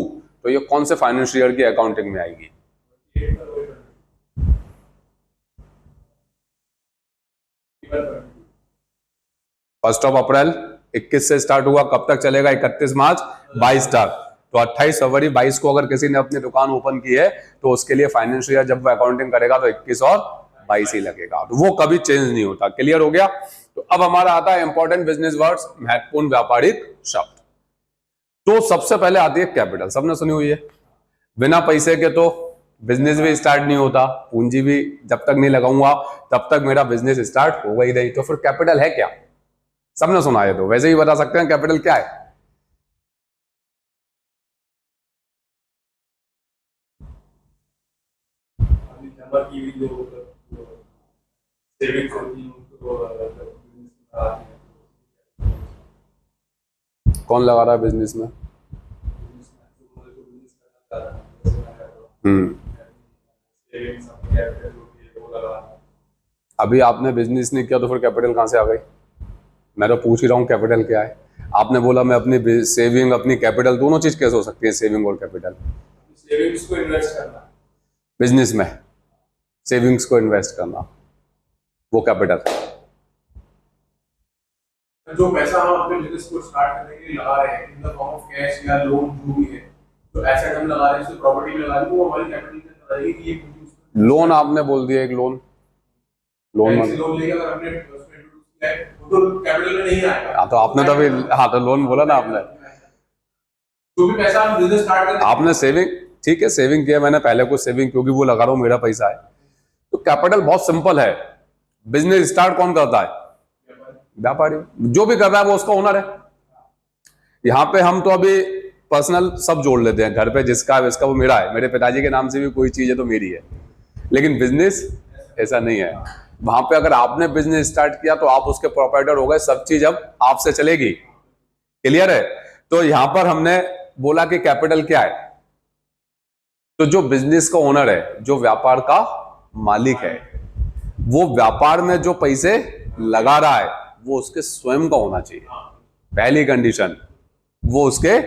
तो ये कौन से फाइनेंशियल ईयर की अकाउंटिंग में आएगी? फर्स्ट ऑफ अप्रैल 21 से स्टार्ट हुआ, कब तक चलेगा? 31 मार्च 22 तक। तो 28 फरवरी 22 को अगर किसी ने अपनी दुकान ओपन की है तो उसके लिए फाइनेंशियल ईयर जब वो अकाउंटिंग करेगा तो 21 और 22 ही लगेगा, तो वो कभी चेंज नहीं होता। क्लियर हो गया? तो अब हमारा आता है इंपॉर्टेंट बिजनेस वर्ड्स, महत्वपूर्ण व्यापारिक शब्द। तो सबसे पहले आती है कैपिटल। सबने सुनी हुई है, बिना पैसे के तो बिजनेस भी स्टार्ट नहीं होता, पूंजी भी जब तक नहीं लगाऊंगा तब तक मेरा बिजनेस स्टार्ट होगा ही नहीं। तो फिर कैपिटल है क्या? सबने सुना है, तो वैसे ही बता सकते हैं कैपिटल क्या है। कौन लगा रहा है बिजनेस में? अभी आपने बिजनेस नहीं किया तो फिर कैपिटल कहां से आ गई? मैं तो पूछ ही रहा हूं कैपिटल क्या है। आपने बोला मैं अपनी सेविंग, अपनी कैपिटल, दोनों चीज कैसे हो सकती है? सेविंग और कैपिटल। सेविंग्स को इन्वेस्ट करना, बिजनेस में सेविंग्स को इन्वेस्ट करना, वो कैपिटल। जो पैसा हम अपने बिजनेस को स्टार्ट करने के लिए लगा रहे हैं in the form of cash या लोन जो भी है, तो एसेट हम लगा रहे हैं, प्रॉपर्टी में लगा रहे हैं, वो हमारी कैपिटल के अंदर आएगी कि ये लोन आपने बोल दिया, एक लोन लोन लेकर अगर हमने उसमें इंट्रोड्यूस किया है वो तो कैपिटल में नहीं आएगा। हाँ, तो आपने तो अभी, हाँ तो लोन बोला ना आपने। जो भी पैसा हम बिजनेस स्टार्ट करते हैं, आपने सेविंग, ठीक है सेविंग किया, मैंने पहले कुछ सेविंग क्योंकि वो लगा रहा हूं, मेरा पैसा है। तो कैपिटल बहुत सिंपल है। बिजनेस स्टार्ट कौन करता है? व्यापारी। जो भी कर रहा है वो उसका ओनर है। यहां पे हम तो अभी पर्सनल सब जोड़ लेते हैं, घर पे जिसका है इसका, वो मेरा है, मेरे पिताजी के नाम से भी कोई चीज है तो मेरी है। लेकिन बिजनेस ऐसा नहीं है। वहां पे अगर आपने बिजनेस स्टार्ट किया तो आप उसके प्रोप्राइटर हो गए, सब चीज अब आपसे चलेगी। क्लियर है? तो यहां पर हमने बोला कि कैपिटल क्या है, तो जो बिजनेस का ओनर है, जो व्यापार का मालिक है, वो व्यापार में जो पैसे लगा रहा है वो उसके स्वयं का होना चाहिए। पहली कंडीशन, वो उसके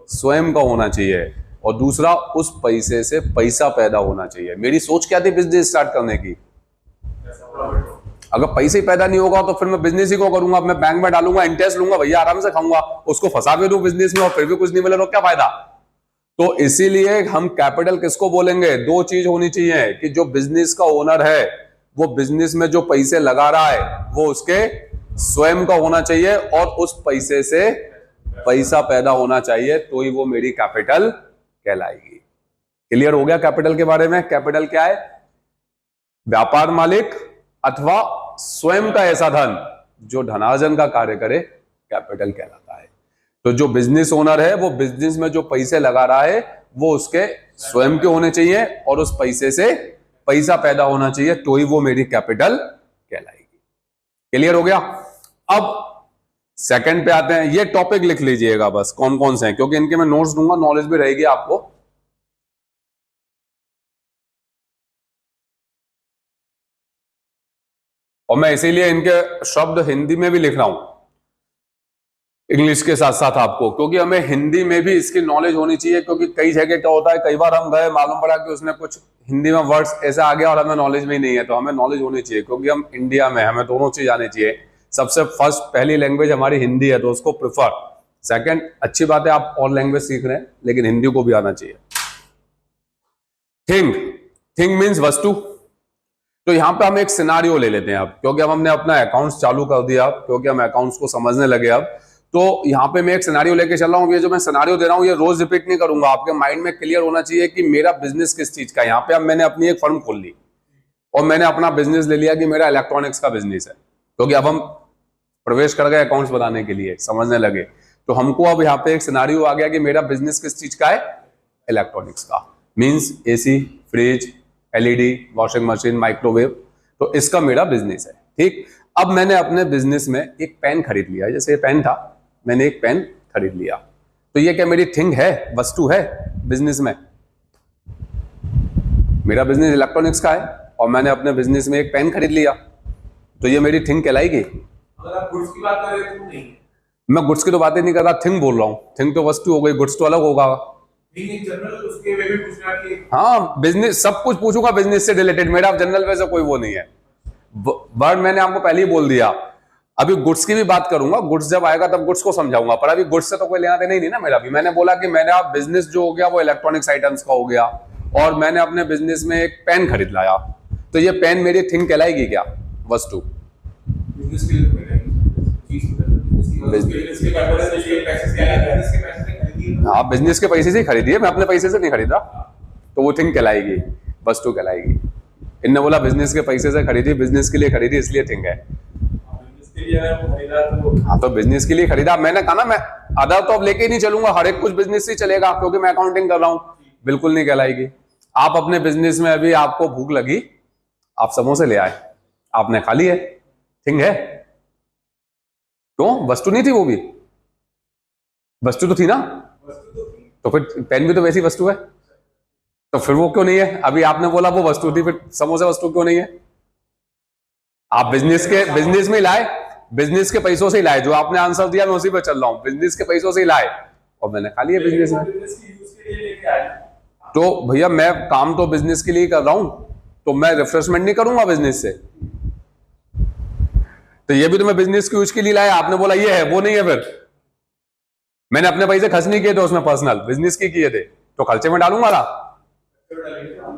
स्वयं का होना चाहिए। और दूसरा, उस पैसे से पैसा पैदा होना चाहिए। मेरी सोच क्या थी बिजनेस स्टार्ट करने की? अगर पैसे पैदा नहीं होगा तो फिर मैं बिजनेस ही को करूंगा, मैं बैंक में डालूंगा, इंटरेस्ट लूंगा, भैया आराम से खाऊंगा, उसको फंसा के दूं बिजनेस में और फिर भी कुछ नहीं मिले तो क्या फायदा? तो इसीलिए हम कैपिटल किसको बोलेंगे? दो चीज होनी चाहिए कि जो बिजनेस का ओनर है वो बिजनेस में जो पैसे लगा रहा है वो उसके स्वयं का होना चाहिए और उस पैसे से पैसा पैदा होना चाहिए, तो ही वो मेरी कैपिटल कहलाएगी। क्लियर हो गया कैपिटल के बारे में? कैपिटल क्या है? व्यापार मालिक अथवा स्वयं का ऐसा धन जो धनार्जन का कार्य करे, कैपिटल कहलाता है। तो जो बिजनेस ओनर है वो बिजनेस में जो पैसे लगा रहा है वो उसके स्वयं के होने चाहिए और उस पैसे से पैसा पैदा होना चाहिए, तो ही वो मेरी कैपिटल कहलाएगी। क्लियर हो गया? अब सेकंड पे आते हैं। ये टॉपिक लिख लीजिएगा बस कौन कौन से हैं, क्योंकि इनके मैं नोट्स दूंगा, नॉलेज भी रहेगी आपको। और मैं इसीलिए इनके शब्द हिंदी में भी लिख रहा हूं, इंग्लिश के साथ साथ आपको, क्योंकि हमें हिंदी में भी इसकी नॉलेज होनी चाहिए। क्योंकि कई जगह क्या होता है, कई बार हम गए, मालूम पड़ा कि उसने कुछ हिंदी में वर्ड्स ऐसा आ गया और हमें नॉलेज में नहीं है। तो हमें नॉलेज होनी चाहिए, क्योंकि हम इंडिया में, हमें दोनों चीज आनी चाहिए। सबसे फर्स्ट, पहली लैंग्वेज हमारी हिंदी है तो उसको प्रिफर। सेकंड, अच्छी बात है आप और लैंग्वेज सीख रहे हैं, लेकिन हिंदी को भी आना चाहिए। थिंग, थिंग मीन्स वस्तु। तो यहां पे हम एक सिनारियो ले लेते हैं अब, क्योंकि अब हमने अपना अकाउंट्स चालू कर दिया, क्योंकि हम अकाउंट्स को समझने लगे अब। तो यहाँ पे मैं एक सिनारियो लेके चल रहा हूँ, ये जो मैं सिनारियो दे रहा हूँ ये रोज रिपीट नहीं करूंगा, आपके माइंड में क्लियर होना चाहिए कि मेरा बिजनेस किस चीज का है। यहाँ पे अब मैंने अपनी एक फर्म खोल ली और मैंने अपना बिजनेस ले लिया कि मेरा इलेक्ट्रॉनिक्स का बिजनेस है, क्योंकि अब हम प्रवेश कर गए अकाउंट्स बनाने के लिए, समझने लगे, तो हमको अब यहाँ पे एक सिनारियो आ गया कि मेरा बिजनेस किस चीज का है, इलेक्ट्रॉनिक्स का, means AC, fridge, LED, washing machine, microwave, तो इसका मेरा बिजनेस है। ठीक, अब मैंने अपने बिजनेस में एक पेन खरीद लिया, जैसे ये पेन था, मैंने एक पेन खरीद लिया, तो ये क्या मेरी थिंग है, वस्तु है बिजनेस में? मेरा बिजनेस इलेक्ट्रॉनिक्स का है और मैंने अपने बिजनेस में एक पेन खरीद लिया, तो ये मेरी थिंग कहलाएगी? अगर आप गुड्स की बात कर रहे हैं तो नहीं, मैं गुड्स की तो बातें नहीं कर रहा, थिंग बोल रहा हूं। थिंग तो वस्तु हो गई, गुड्स तो अलग होगा। थिंग इन जनरल उसके वे में पूछना कि हाँ, बिजनेस सब कुछ पूछूंगा बिजनेस से रिलेटेड, मेरा जनरल वैसे कोई वो नहीं है। वर्ड मैंने आपको पहले ही बोल दिया, अभी गुड्स की भी बात करूंगा, गुड्स जब आएगा तब गुड्स को समझाऊंगा, पर अभी गुड्स से तो कोई लेना देना ही नहीं ना मेरा भी। मैंने बोला कि मेरा बिजनेस जो हो गया वो इलेक्ट्रॉनिक्स आइटम्स का हो गया और मैंने अपने बिजनेस में एक पेन खरीद लाया, तो ये पेन मेरी थिंग कहलाएगी क्या, वस्तु? बिजनेस के लिए हाँ, बिजनेस के पैसे से ही खरीदी, मैं अपने पैसे से नहीं खरीदा, तो वो थिंग कहलाएगी, वस्तु कहलाएगी। इनने बोला बिजनेस के पैसे से खरीदी, बिजनेस के लिए खरीदी इसलिए थिंग है। हाँ, तो बिजनेस के लिए खरीदा, मैंने कहा ना मैं अदर तो अब लेके ही नहीं चलूंगा, हर एक कुछ बिजनेस से चलेगा, क्योंकि मैं अकाउंटिंग कर रहा हूं, बिल्कुल नहीं कहलाएगी। आप अपने बिजनेस में अभी आपको भूख लगी, आप समोसे ले आए, आपने खा लिए, थिंग है? तो वस्तु नहीं थी, वो भी वस्तु तो थी ना, तो फिर पेन भी तो वैसी वस्तु है, तो फिर वो क्यों नहीं है? अभी आपने बोला वो वस्तु थी, फिर समोसे वस्तु क्यों नहीं है? आप बिजनेस में लाए, बिजनेस के पैसों से ही लाए, जो आपने आंसर दिया मैं उसी पे चल रहा हूं, बिजनेस के पैसों से ही लाए और मैंने खा लिया बिजनेस में। तो भैया मैं काम तो बिजनेस के लिए कर रहा हूं, तो मैं रिफ्रेशमेंट नहीं करूंगा बिजनेस से, तो ये भी तो मैं बिजनेस के यूज के लिए लाया, आपने बोला ये है, वो नहीं है, फिर मैंने अपने पैसे खर्च नहीं किए थे उसमें, पर्सनल बिजनेस के किए थे, तो खर्चे में डालूंगा ना,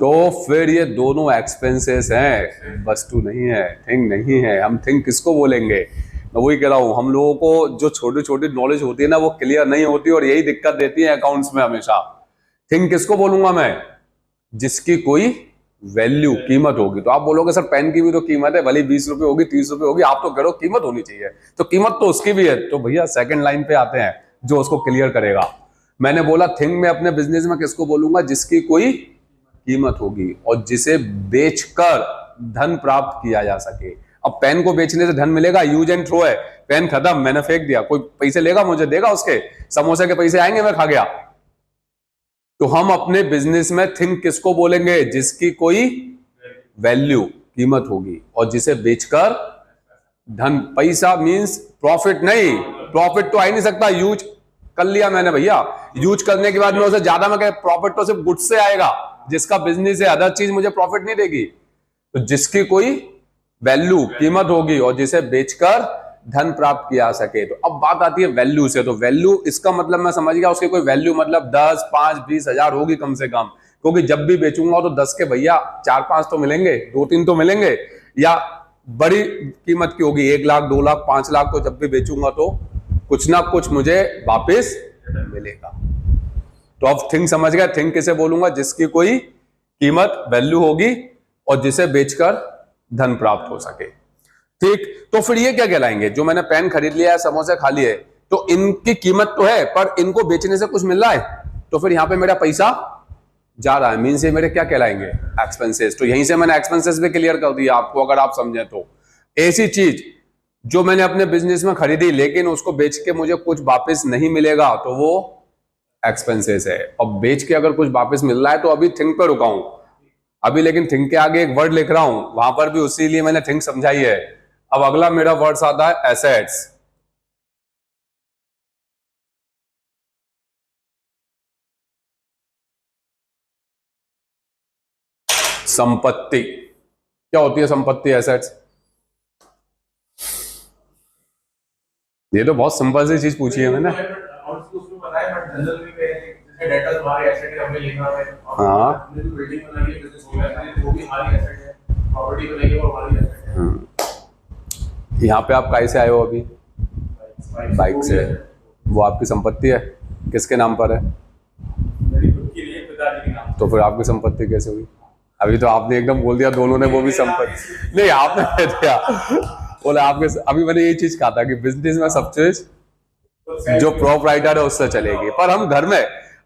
तो फिर ये दोनों एक्सपेंसेस हैं, वस्तु नहीं है, थिंग नहीं है। हम थिंग किसको बोलेंगे? मैं वही कह रहा हूं, हम लोगों को जो छोटी छोटी नॉलेज होती है ना, वो क्लियर नहीं होती और यही दिक्कत देती है अकाउंट्स में हमेशा। थिंग किसको बोलूंगा मैं? जिसकी कोई वैल्यू, कीमत होगी। तो आप बोलोगे सर पेन की भी तो कीमत है, भले 20 रुपए होगी, 30 रुपए होगी, आप तो कह रहे हो कीमत होनी चाहिए, तो कीमत तो उसकी भी है। तो भैया सेकंड लाइन पे आते हैं जो उसको क्लियर करेगा। मैंने बोला थिंग में अपने बिजनेस में किसको बोलूंगा? जिसकी कोई कीमत होगी और जिसे बेचकर धन प्राप्त किया जा सके। अब पेन को बेचने से धन मिलेगा? यूज एंड थ्रो है, पेन खत्म, मैंने फेंक दिया, कोई पैसे लेगा मुझे? देगा? उसके समोसे के पैसे आएंगे, मैं खा गया। तो हम अपने बिजनेस में थिंग किसको बोलेंगे? जिसकी कोई वैल्यू, कीमत होगी और जिसे बेचकर धन, पैसा मींस प्रॉफिट नहीं, प्रॉफिट तो आ ही नहीं सकता, यूज कर लिया मैंने भैया, यूज करने के बाद में उसे ज्यादा, मैं प्रॉफिट तो सिर्फ गुड्स से आएगा, जिसका बिजनेस है, अदर चीज मुझे प्रॉफिट नहीं देगी। तो जिसकी कोई वैल्यू, कीमत होगी और जिसे बेचकर धन प्राप्त किया जा सके। तो अब बात आती है वैल्यू से, तो वैल्यू इसका मतलब मैं समझ गया, उसकी कोई वैल्यू मतलब 10, 5, 20 हजार होगी कम से कम, क्योंकि जब भी बेचूंगा तो 10 के भैया 4-5 तो मिलेंगे, 2-3 तो मिलेंगे, या बड़ी कीमत की होगी 1 लाख, 2 लाख, 5 लाख, तो जब भी बेचूंगा तो कुछ ना कुछ मुझे वापस मिलेगा। तो अब थिंग समझ गया, थिंग किसे बोलूंगा? जिसकी कोई कीमत, वैल्यू होगी और जिसे बेचकर धन प्राप्त हो सके। ठीक, तो फिर ये क्या कहलाएंगे? जो मैंने पेन खरीद लिया है, समोसे खा लिए, तो इनकी कीमत तो है पर इनको बेचने से कुछ मिल रहा है, तो फिर यहां पे मेरा पैसा जा रहा है, मींस ये मेरे क्या कहलाएंगे? एक्सपेंसेस। तो यहीं से मैंने एक्सपेंसेस भी क्लियर कर दिया आपको, अगर आप समझे तो। ऐसी चीज जो मैंने अपने बिजनेस में खरीदी लेकिन उसको बेच के मुझे कुछ वापस नहीं मिलेगा, तो वो एक्सपेंसेस है। और बेच के अगर कुछ वापस मिल रहा है तो अभी थिंग पे रुका हूं अभी, लेकिन थिंग के आगे एक वर्ड लिख रहा हूं, वहां पर भी उसी लिए मैंने थिंग समझाई है। अब अगला मेरा वर्ड आता है एसेट्स। संपत्ति। क्या होती है संपत्ति, एसेट्स? ये तो बहुत सिंपल सी चीज पूछी है मैंने। हाँ, यहाँ पे आप कैसे आए हो? अभी बाइक से। वो आपकी संपत्ति है, किसके नाम पर है? मेरी खुद की नहीं है, पिताजी के नाम। तो फिर आपकी संपत्ति कैसे हुई? अभी तो आपने एकदम बोल दिया दोनों ने वो भी संपत्ति, नहीं आपने कह दिया बोले आपके। अभी मैंने ये चीज कहा था कि बिजनेस में सब चीज जो प्रोपराइटर है उससे चलेगी, पर हम घर में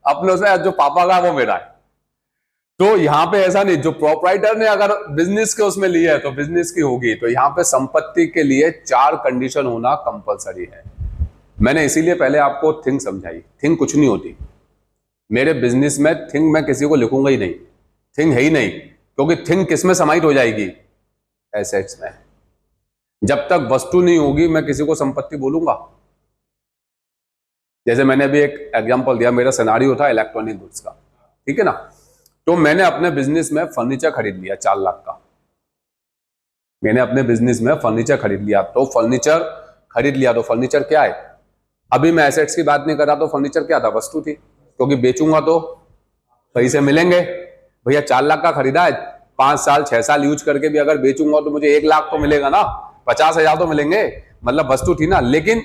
अपने से जो पापा का वो मेरा है। तो यहाँ पे ऐसा नहीं, जो प्रोपराइटर ने अगर बिजनेस के उसमें लिया है तो बिजनेस की होगी। तो यहाँ पे संपत्ति के लिए 4 कंडीशन होना कंपलसरी है। मैंने इसीलिए पहले आपको थिंग समझाई। थिंग कुछ नहीं होती मेरे बिजनेस में। थिंग मैं किसी को लिखूंगा ही नहीं, थिंग है ही नहीं, क्योंकि थिंग किस में समाहित हो जाएगी? एसेट्स में। जब तक वस्तु नहीं होगी मैं किसी को संपत्ति बोलूंगा? जैसे मैंने अभी एक एग्जांपल दिया, मेरा सिनेरियो था इलेक्ट्रॉनिक गुड्स का, ठीक है ना। तो मैंने अपने बिजनेस में फर्नीचर खरीद लिया 4 लाख का। मैंने अपने बिजनेस में फर्नीचर खरीद लिया। तो फर्नीचर खरीद लिया तो फर्नीचर क्या है? अभी मैं एसेट्स की बात नहीं कर रहा, तो फर्नीचर क्या था? वस्तु थी, क्योंकि बेचूंगा तो पैसे मिलेंगे। भैया 4 लाख का खरीदा है, 5 साल 6 साल यूज करके भी अगर बेचूंगा तो मुझे 1 लाख तो मिलेगा ना, 50,000 तो मिलेंगे। मतलब वस्तु थी ना। लेकिन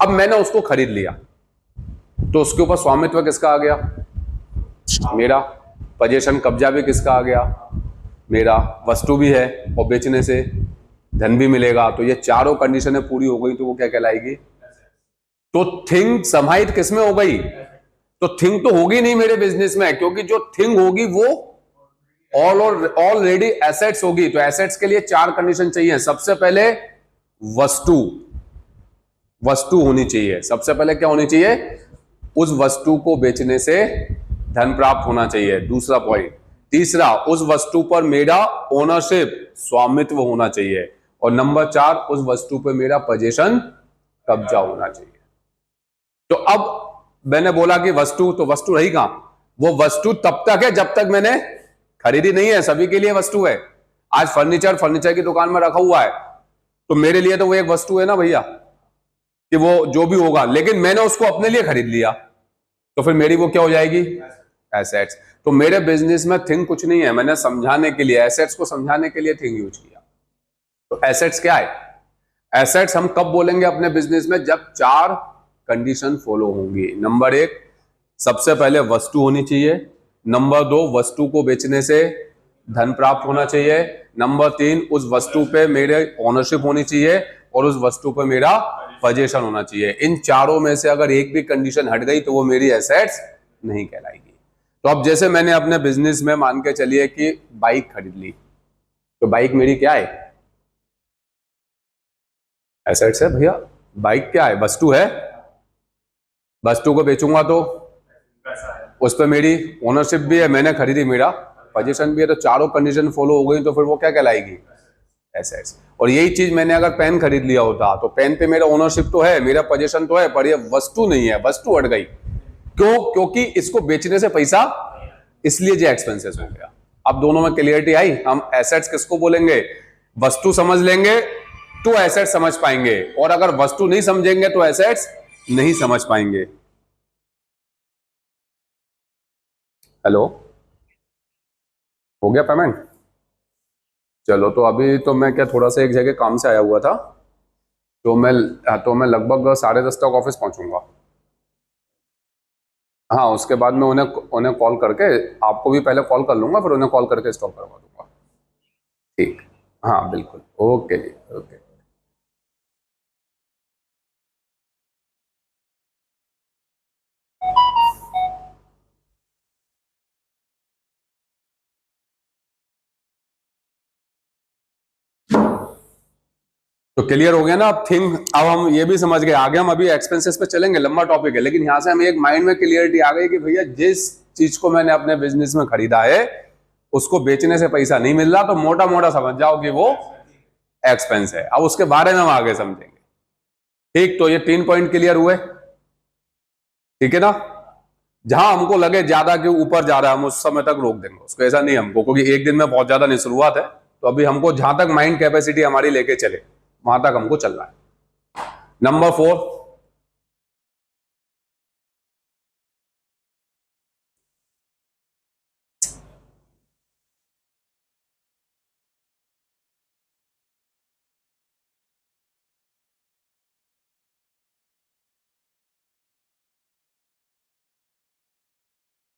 अब मैंने उसको खरीद लिया तो उसके ऊपर स्वामित्व किसका आ गया? मेरा। पोजीशन कब्जा भी किसका आ गया? मेरा। वस्तु भी है और बेचने से धन भी मिलेगा। तो ये चारों कंडीशनें पूरी हो गई तो वो क्या कहलाएगी? तो थिंग समाहित किसमें हो गई? तो थिंग तो होगी नहीं मेरे बिजनेस में, क्योंकि जो थिंग होगी वो ऑलरेडी एसेट्स होगी। तो एसेट्स के लिए 4 कंडीशन चाहिए। सबसे पहले वस्तु, वस्तु होनी चाहिए। सबसे पहले क्या होनी चाहिए? उस वस्तु को बेचने से धन प्राप्त होना चाहिए, दूसरा पॉइंट। तीसरा, उस वस्तु पर मेरा ओनरशिप, स्वामित्व होना चाहिए। और नंबर 4, उस वस्तु पर मेरा पोजीशन, कब्जा होना चाहिए। तो अब मैंने बोला कि वस्तु, तो वस्तु रही कहां? वो वस्तु तब तक है जब तक मैंने खरीदी नहीं है। सभी के लिए वस्तु है। आज फर्नीचर की दुकान में रखा हुआ है तो मेरे लिए तो वो एक वस्तु है ना भैया, कि वो जो भी होगा। लेकिन मैंने उसको अपने लिए खरीद लिया तो फिर मेरी वो क्या हो जाएगी? एसेट्स। तो मेरे बिजनेस में थिंग कुछ नहीं है, मैंने समझाने के लिए, एसेट्स को समझाने के लिए थिंग यूज किया। तो एसेट्स क्या है? एसेट्स हम कब बोलेंगे अपने बिजनेस में? जब 4 कंडीशन फॉलो होंगी। नंबर 1, सबसे पहले वस्तु होनी चाहिए। नंबर 2, वस्तु को बेचने से धन प्राप्त होना चाहिए। नंबर 3, उस वस्तु पे मेरे ओनरशिप होनी चाहिए और उस वस्तु पे मेरा पोजीशन होना चाहिए। इन चारों में से अगर एक भी कंडीशन हट गई तो वो मेरी एसेट्स नहीं कहलाएगी। तो अब जैसे मैंने अपने बिजनेस में मान के चलिए कि बाइक खरीद ली, तो बाइक मेरी क्या है? एसेट्स है भैया। बाइक क्या है? वस्तु है। वस्तु को बेचूंगा तो उस पर मेरी ओनरशिप भी है, मैंने खरीदी, मेरा पोजीशन भी है। तो चारों कंडीशन फॉलो हो गई तो फिर वो क्या कहलाएगी? एसेट्स। और यही चीज मैंने अगर पेन खरीद लिया होता तो पेन पे मेरा ओनरशिप तो है, मेरा पोजीशन तो है, पर ये वस्तु नहीं है, वस्तु हट गई। क्यों? क्योंकि इसको बेचने से पैसा, इसलिए जो एक्सपेंसेस हो गया। अब दोनों में क्लियरिटी आई। हम एसेट्स किसको बोलेंगे? वस्तु समझ लेंगे तो एसेट्स समझ पाएंगे, और अगर वस्तु नहीं समझेंगे तो एसेट्स नहीं समझ पाएंगे। हेलो, हो गया पेमेंट? चलो, तो अभी तो मैं क्या थोड़ा सा एक जगह काम से आया हुआ था, तो मैं लगभग 10:30 तक ऑफिस पहुंचूंगा। हाँ, उसके बाद मैं उन्हें उन्हें कॉल करके, आपको भी पहले कॉल कर लूंगा, फिर उन्हें कॉल करके स्टॉप करवा दूंगा। ठीक। हाँ बिल्कुल, ओके जी, ओके। तो क्लियर हो गया ना अब थिंग? अब हम ये भी समझ गए। आगे हम अभी एक्सपेंसेस पे चलेंगे, लंबा टॉपिक है, लेकिन यहां से हमें एक माइंड में क्लियरिटी आ गई कि भैया जिस चीज को मैंने अपने बिजनेस में खरीदा है उसको बेचने से पैसा नहीं मिल रहा, तो मोटा मोटा समझ जाओ कि वो एक्सपेंस है। अब उसके बारे में हम आगे समझेंगे। ठीक, तो ये 3 पॉइंट क्लियर हुए, ठीक है ना। जहां हमको लगे ज्यादा कि ऊपर जा रहा है हम उस समय तक रोक देंगे उसको, ऐसा नहीं हमको, क्योंकि एक दिन में बहुत ज्यादा नहीं, शुरुआत है। तो अभी हमको जहां तक माइंड कैपेसिटी हमारी लेके चले वहां तक हमको चलना है। नंबर 4,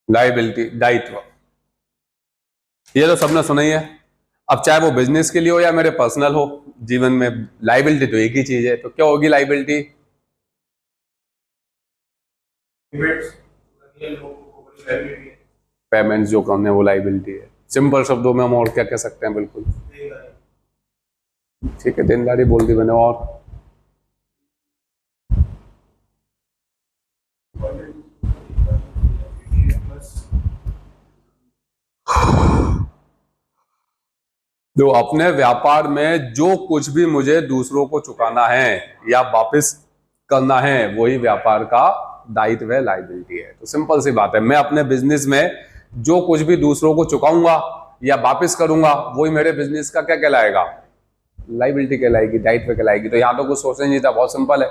लाइबिलिटी, दायित्व, ये तो सबने सुना ही है। अब चाहे वो बिजनेस के लिए हो या मेरे पर्सनल हो जीवन में, लाइबिलिटी तो एक ही चीज है। तो क्या होगी लाइबिलिटी? पेमेंट्स जो करने वो लाइबिलिटी है। सिंपल शब्दों में हम और क्या कह सकते हैं? बिल्कुल ठीक है, देनदारी बोल दी मैंने। और जो अपने व्यापार में जो कुछ भी मुझे दूसरों को चुकाना है या वापस करना है वही व्यापार का दायित्व है, लाइबिलिटी है। तो सिंपल सी बात है, मैं अपने बिजनेस में जो कुछ भी दूसरों को चुकाऊंगा या वापस करूंगा वही मेरे बिजनेस का क्या कहलाएगा? लाइबिलिटी कहलाएगी, दायित्व कहलाएगी। तो यहां तो कुछ सोचना नहीं था, बहुत सिंपल है।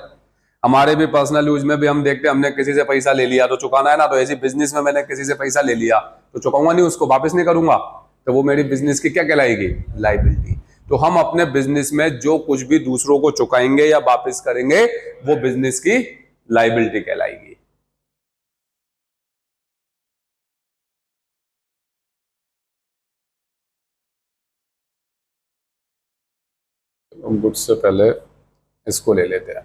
हमारे भी पर्सनल यूज में भी हम देखते हैं, हमने किसी से पैसा ले लिया तो चुकाना है ना। तो ऐसी बिजनेस में मैंने किसी से पैसा ले लिया तो चुकाऊंगा नहीं, उसको वापस नहीं करूंगा, तो वो मेरी बिजनेस की क्या कहलाएगी? लाइबिलिटी। तो हम अपने बिजनेस में जो कुछ भी दूसरों को चुकाएंगे या वापस करेंगे वो बिजनेस की लाइबिलिटी कहलाएगी। गुड्स से पहले इसको ले लेते हैं।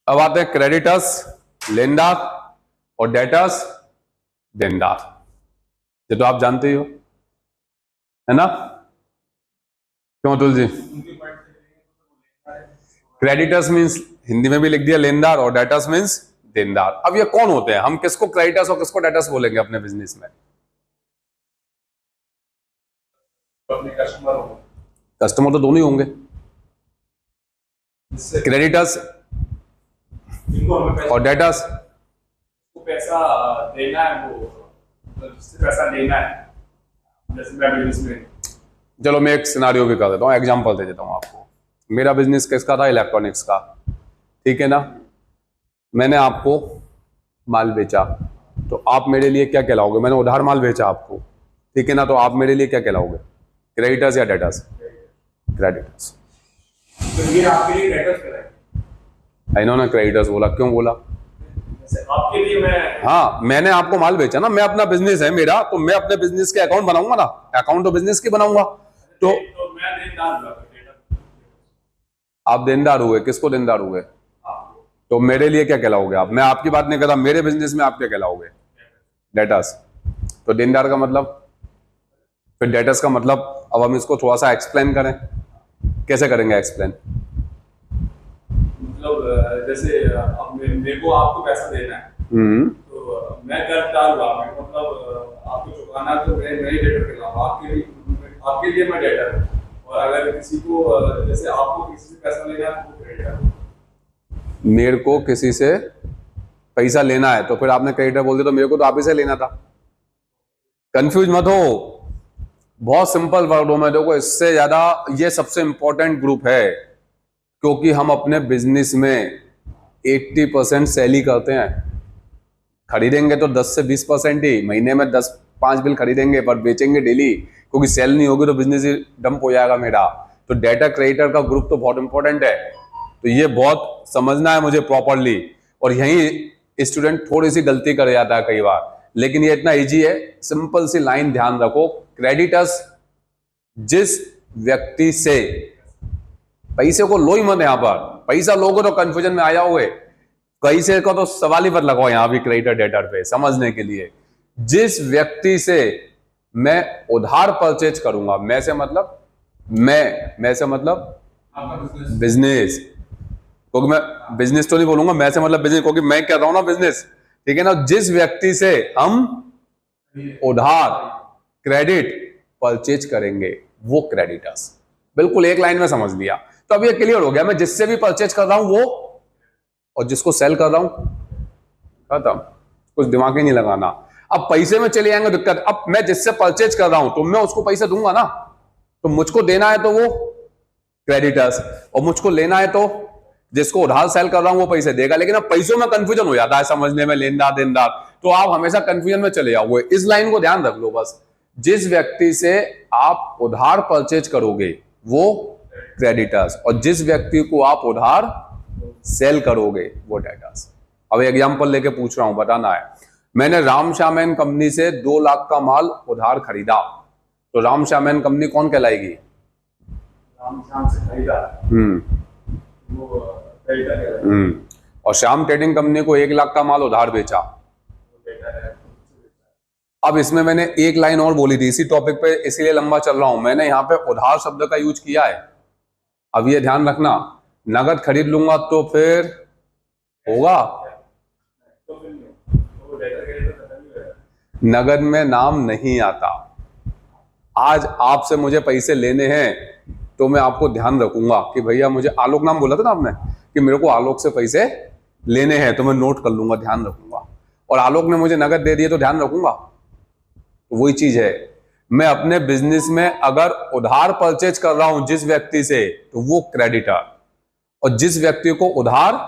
अब आते हैं क्रेडिटर्स, लेनदार, और डेटर्स, देनदार। ये तो आप जानते ही हो, है ना? क्यों अतुल जी? क्रेडिटर्स मींस हिंदी में भी लिख दिया लेनदार, और डेटर्स मींस देनदार। अब ये कौन होते हैं? हम किसको क्रेडिटर्स और किसको डेटर्स बोलेंगे अपने बिजनेस में? कस्टमर तो दोनों ही होंगे, क्रेडिटर्स और डेटर्स। पैसा देना है, वो जिससे पैसा लेना है, जैसे मैं बिजनेस में। चलो मैं एक सिनारियो भी कर देता हूँ, एग्जांपल दे देता हूँ आपको। मेरा बिजनेस किसका था? इलेक्ट्रॉनिक्स का, ठीक है ना? मैंने आपको माल बेचा तो आप मेरे लिए क्या कहलाओगे? मैंने उधार माल बेचा आपको, ठीक है ना? तो आप मेरे लिए क्या कहलाओगे? क्रेडिटर्स या डेटर्स? क्रेडिटर्स। तो ये आपके लिए क्रेडिटर्स कहलाएगा। इन्होंने क्रेडिटर्स बोला, क्यों बोला? आपके लिए मैं, हाँ, मैंने आपको माल बेचा ना, मैं अपना बिजनेस है मेरा, तो मैं अपने बिजनेस के अकाउंट बनाऊंगा ना, अकाउंट तो बिजनेस की बनाऊंगा। तो मैं देनदार हुआ। आप देनदार हुए, किसको देनदार हुए? तो मेरे लिए क्या कहलाओगे आप? मैं आपकी बात नहीं कर रहा, मेरे बिजनेस में आप क्या कहलाओगे? डेटर्स। तो देनदार का मतलब, फिर डेटर्स का मतलब। अब हम इसको थोड़ा सा एक्सप्लेन करें, कैसे करेंगे एक्सप्लेन? मतलब जैसे अब मेरे को आपको पैसा देना है, तो मैं कर्जदार हुआ, मतलब आपको चुकाना, तो मैं डेटर कहलाऊंगा। आपके लिए मैं डेटर हूँ। और अगर किसी को, जैसे आपको किसी से पैसा लेना है तो क्रेडिटर। मेरे को किसी से पैसा लेना है तो फिर आपने क्रेडिटर बोल दिया, तो मेरे को तो आप ही से लेना था। कंफ्यूज मत हो, बहुत सिंपल वर्डों में देखो, इससे ज्यादा ये सबसे इंपॉर्टेंट ग्रुप है, क्योंकि हम अपने बिजनेस में 80% सेल ही करते हैं। खरीदेंगे तो 10 से 20% ही, महीने में 10-5 बिल खरीदेंगे, पर बेचेंगे डेली, क्योंकि सेल नहीं होगी तो बिजनेस ही डंप हो जाएगा मेरा। तो डेटा क्रेडिटर का ग्रुप तो बहुत इंपॉर्टेंट है, तो ये बहुत समझना है मुझे प्रॉपरली। और यही स्टूडेंट थोड़ी सी गलती कर जाता है कई बार, लेकिन ये इतना इजी है। सिंपल सी लाइन ध्यान रखो, क्रेडिटर्स जिस व्यक्ति से, पैसे को लो ही मत, यहां पर पैसा लोगे तो कंफ्यूजन में आ जाओगे। पैसे का तो सवाल ही मत लगाओ यहां भी क्रेडिटर डेटर पे, समझने के लिए। जिस व्यक्ति से मैं उधार परचेज करूंगा, मैं से मतलब मैं से मतलब बिजनेस, क्योंकि मैं बिजनेस तो नहीं बोलूंगा, मैं से मतलब बिजनेस, क्योंकि मैं कह रहा हूं ना बिजनेस, ठीक है ना? जिस व्यक्ति से हम उधार क्रेडिट परचेज करेंगे वो क्रेडिटर्स। बिल्कुल एक लाइन में समझ लिया। तो अब ये क्लियर हो गया, मैं जिससे भी परचेज कर रहा हूं वो, और जिसको सेल कर रहा हूं, खत्म, कुछ दिमाग ही नहीं लगाना। अब पैसे में चले जाएंगे दिक्कत। अब मैं जिससे परचेज कर रहा हूं तो मैं उसको पैसे दूंगा ना, तो मुझको देना है तो वो क्रेडिटर्स, और मुझको लेना है तो जिसको उधार सेल कर रहा हूं वो पैसे देगा, लेकिन अब पैसों में कंफ्यूजन हो जाता है समझने में, लेनदार देनदार, तो आप हमेशा कंफ्यूजन में चले जाओगे। इस लाइन को ध्यान रख लो बस। जिस व्यक्ति से आप उधार परचेज करोगे वो क्रेडिटर्स, और जिस व्यक्ति को आप उधार सेल करोगे वो डेटर्स। अब एग्जांपल लेके पूछ रहा हूं, बताना है। मैंने राम श्याम एंड कंपनी से 2 लाख का माल उधार खरीदा, तो राम श्याम एंड कंपनी कौन कहलाएगी? राम श्याम से खरीदा, वो क्रेडिटर है। और श्याम ट्रेडिंग कंपनी को 1 लाख का माल उधार बेचा। अब इसमें मैंने एक लाइन और बोली थी इसी टॉपिक पे, इसीलिए लंबा चल रहा हूं। मैंने यहाँ पे उधार शब्द का यूज किया है। अब ये ध्यान रखना, नगद खरीद लूंगा तो फिर होगा, नगद में नाम नहीं आता। आज आपसे मुझे पैसे लेने हैं तो मैं आपको ध्यान रखूंगा कि भैया मुझे, आलोक नाम बोला था ना आपने, कि मेरे को आलोक से पैसे लेने हैं, तो मैं नोट कर लूंगा, ध्यान रखूंगा। और आलोक ने मुझे नगद दे दिए तो ध्यान रखूंगा। तो वही चीज है, मैं अपने बिजनेस में अगर उधार परचेज कर रहा हूं जिस व्यक्ति से, तो वो क्रेडिटर, और जिस व्यक्ति को उधार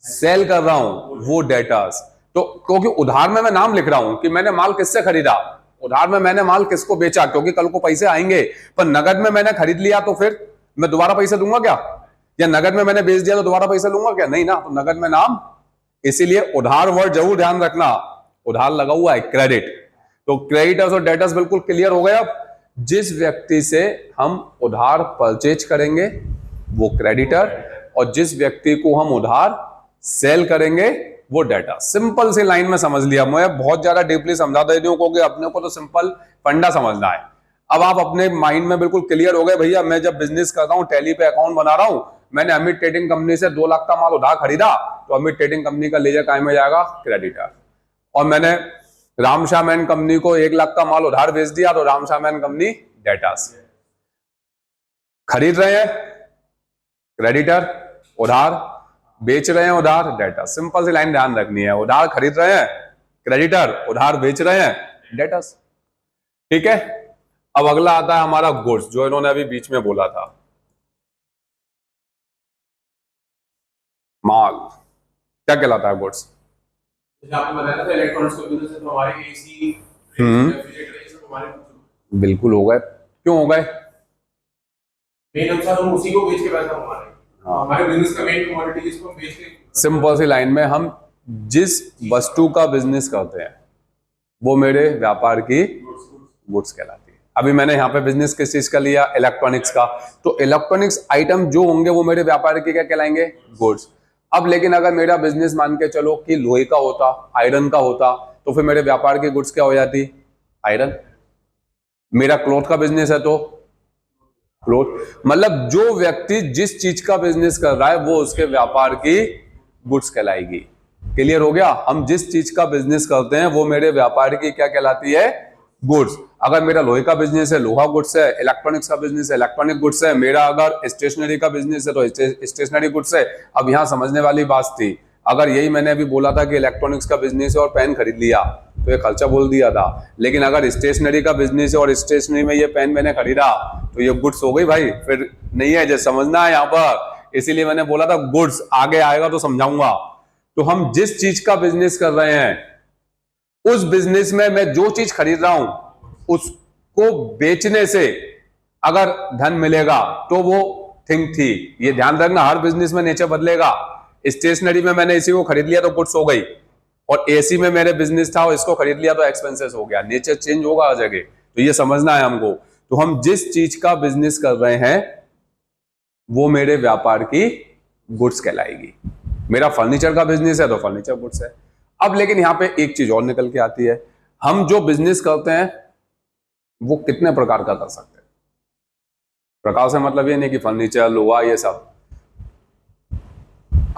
सेल कर रहा हूं वो डेटर्स। तो क्योंकि उधार में मैं नाम लिख रहा हूं कि मैंने माल किससे खरीदा, उधार में मैंने माल किसको बेचा, क्योंकि कल को पैसे आएंगे। पर नगद में मैंने खरीद लिया तो फिर मैं दोबारा पैसे दूंगा क्या? या नगद में मैंने बेच दिया तो दोबारा पैसा लूंगा क्या? नहीं ना, तो नगद में नाम। इसीलिए उधार वर्ड जरूर ध्यान रखना, उधार लगा हुआ है क्रेडिट। तो क्रेडिटर्स और डेटर्स बिल्कुल क्लियर हो गए। अब जिस व्यक्ति से हम उधार परचेज करेंगे वो क्रेडिटर, और जिस व्यक्ति को हम उधार सेल करेंगे वो डेटा। सिंपल सी लाइन में समझ लिया। मैं बहुत ज्यादा डीपली समझा दे दूं क्योंकि अपने को तो सिंपल फंडा समझना है। अब आप अपने माइंड में बिल्कुल क्लियर हो गए, भैया मैं जब बिजनेस करता हूं, टैली पे अकाउंट बना रहा हूं, मैंने अमित ट्रेडिंग कंपनी से 2 लाख का माल उधार खरीदा, तो अमित ट्रेडिंग कंपनी का लेजर काय में जाएगा? क्रेडिटर। और मैंने राम श्याम एंड कंपनी को 1 लाख का माल उधार बेच दिया, तो Ram Shyam and company datas. खरीद रहे हैं क्रेडिटर, उधार बेच रहे हैं उधार डेटा। सिंपल सी लाइन ध्यान रखनी है, उधार खरीद रहे हैं क्रेडिटर, उधार बेच रहे हैं डेटर्स। ठीक है। अब अगला आता है हमारा गुड्स, जो इन्होंने अभी बीच में बोला था, माल। क्या कहलाता है गुड्स? आपने बताया था इलेक्ट्रॉनिक्स का बिजनेस है, तो हमारे एसी, रेफ्रिजरेटर ये सब हमारे बिल्कुल हो गए। क्यों हो गए? मेन अनुसार हम उसी को बेच के पैसा कमा रहे हैं। हमारे बिजनेस का मेन कमोडिटी जिसको हम बेच के, सिंपल सी लाइन में, हम जिस वस्तु का बिजनेस करते हैं वो मेरे व्यापार की गुड्स कहलाती है। अभी मैंने यहाँ पे बिजनेस किस चीज का लिया? इलेक्ट्रॉनिक्स का। तो इलेक्ट्रॉनिक्स आइटम जो होंगे वो मेरे व्यापार के क्या कहलाएंगे? गुड्स। अब लेकिन अगर मेरा बिजनेस मान के चलो कि लोहे का होता, आयरन का होता, तो फिर मेरे व्यापार की गुड्स क्या हो जाती? आयरन। मेरा क्लॉथ का बिजनेस है तो क्लॉथ। मतलब जो व्यक्ति जिस चीज का बिजनेस कर रहा है वो उसके व्यापार की गुड्स कहलाएगी। क्लियर हो गया? हम जिस चीज का बिजनेस करते हैं वो मेरे व्यापार की क्या कहलाती है? गुड्स। अगर मेरा लोहे का बिजनेस है, लोहा गुड्स है, इलेक्ट्रॉनिक्स का बिजनेस है, इलेक्ट्रॉनिक गुड्स है, मेरा अगर स्टेशनरी का बिजनेस है तो स्टेशनरी गुड्स है। अब यहां समझने वाली बात थी, अगर यही मैंने अभी बोला था कि इलेक्ट्रॉनिक्स का बिजनेस है और पेन खरीद लिया तो ये खर्चा बोल दिया था, लेकिन अगर स्टेशनरी का बिजनेस है और स्टेशनरी में ये पेन मैंने खरीदा तो ये गुड्स हो गई भाई, फिर नहीं है, जैसे समझना है यहाँ पर। इसीलिए मैंने बोला था गुड्स, आगे आएगा तो समझाऊंगा। तो हम जिस चीज का बिजनेस कर रहे हैं उस बिजनेस में मैं जो चीज खरीद रहा हूं उसको बेचने से अगर धन मिलेगा तो वो थिंग थी। ये ध्यान रखना, हर बिजनेस में नेचर बदलेगा। स्टेशनरी में मैंने इसी को खरीद लिया तो गुड्स हो गई, और एसी में मेरे बिजनेस था और इसको खरीद लिया तो एक्सपेंसेस हो गया। नेचर चेंज होगा हर जगह, तो ये समझना है हमको। तो हम जिस चीज का बिजनेस कर रहे हैं वो मेरे व्यापार की गुड्स कहलाएगी। मेरा फर्नीचर का बिजनेस है तो फर्नीचर गुड्स है। अब लेकिन यहां पे एक चीज और निकल के आती है, हम जो बिजनेस करते हैं वो कितने प्रकार का कर सकते हैं? प्रकार से मतलब ये नहीं कि फर्नीचर, लोहा, ये सब।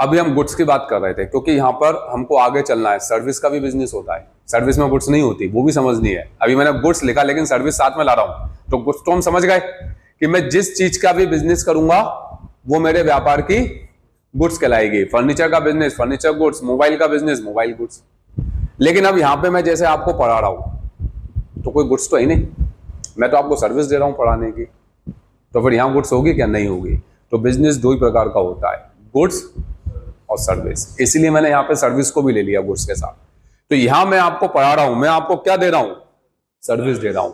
अभी हम गुड्स की बात कर रहे थे क्योंकि यहां पर हमको आगे चलना है। सर्विस का भी बिजनेस होता है, सर्विस में गुड्स नहीं होती, वो भी समझनी है। अभी मैंने गुड्स लिखा लेकिन सर्विस साथ में ला रहा हूं, तो गुड्स तो हम समझ गए कि मैं जिस चीज का भी बिजनेस करूंगा वो मेरे व्यापार की गुड्स कहलाएगी। फर्नीचर का बिजनेस फर्नीचर गुड्स, मोबाइल का बिजनेस मोबाइल गुड्स। लेकिन अब यहां पे मैं जैसे आपको पढ़ा रहा हूं तो कोई गुड्स तो है नहीं, मैं तो आपको सर्विस दे रहा हूं पढ़ाने की, तो फिर यहां गुड्स होगी क्या? नहीं होगी। तो बिजनेस दो ही प्रकार का होता है, गुड्स और सर्विस, इसीलिए मैंने यहाँ पे सर्विस को भी ले लिया गुड्स के साथ। तो यहां मैं आपको पढ़ा रहा हूं, मैं आपको क्या दे रहा हूं, सर्विस दे रहा हूं।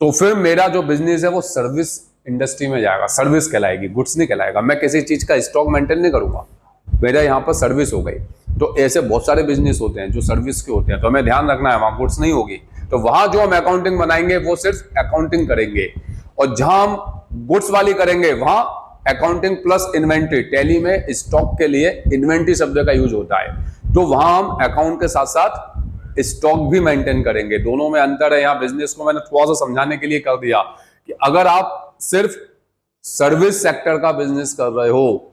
तो फिर मेरा जो बिजनेस है वो सर्विस इंडस्ट्री में जाएगा, सर्विस कहलाएगी, गुड्स नहीं कहलाएगा। मैं किसी चीज का स्टॉक मेंटेन नहीं करूंगा, मेरा यहाँ पर सर्विस हो गई। तो ऐसे बहुत सारे बिजनेस होते हैं जो सर्विस के होते हैं, तो हमें ध्यान रखना है वहां गुड्स नहीं होगी। तो वहां जो हम अकाउंटिंग बनाएंगे वो सिर्फ अकाउंटिंग करेंगे, और जहां हम गुड्स वाली करेंगे वहां अकाउंटिंग प्लस इन्वेंट्री। टैली में स्टॉक के लिए इन्वेंट्री शब्द का यूज होता है, तो वहां हम अकाउंट के साथ साथ स्टॉक भी मेंटेन करेंगे। दोनों में अंतर है। यहाँ बिजनेस को मैंने थोड़ा सा समझाने के लिए कर दिया कि अगर आप सिर्फ सर्विस सेक्टर का बिजनेस कर रहे हो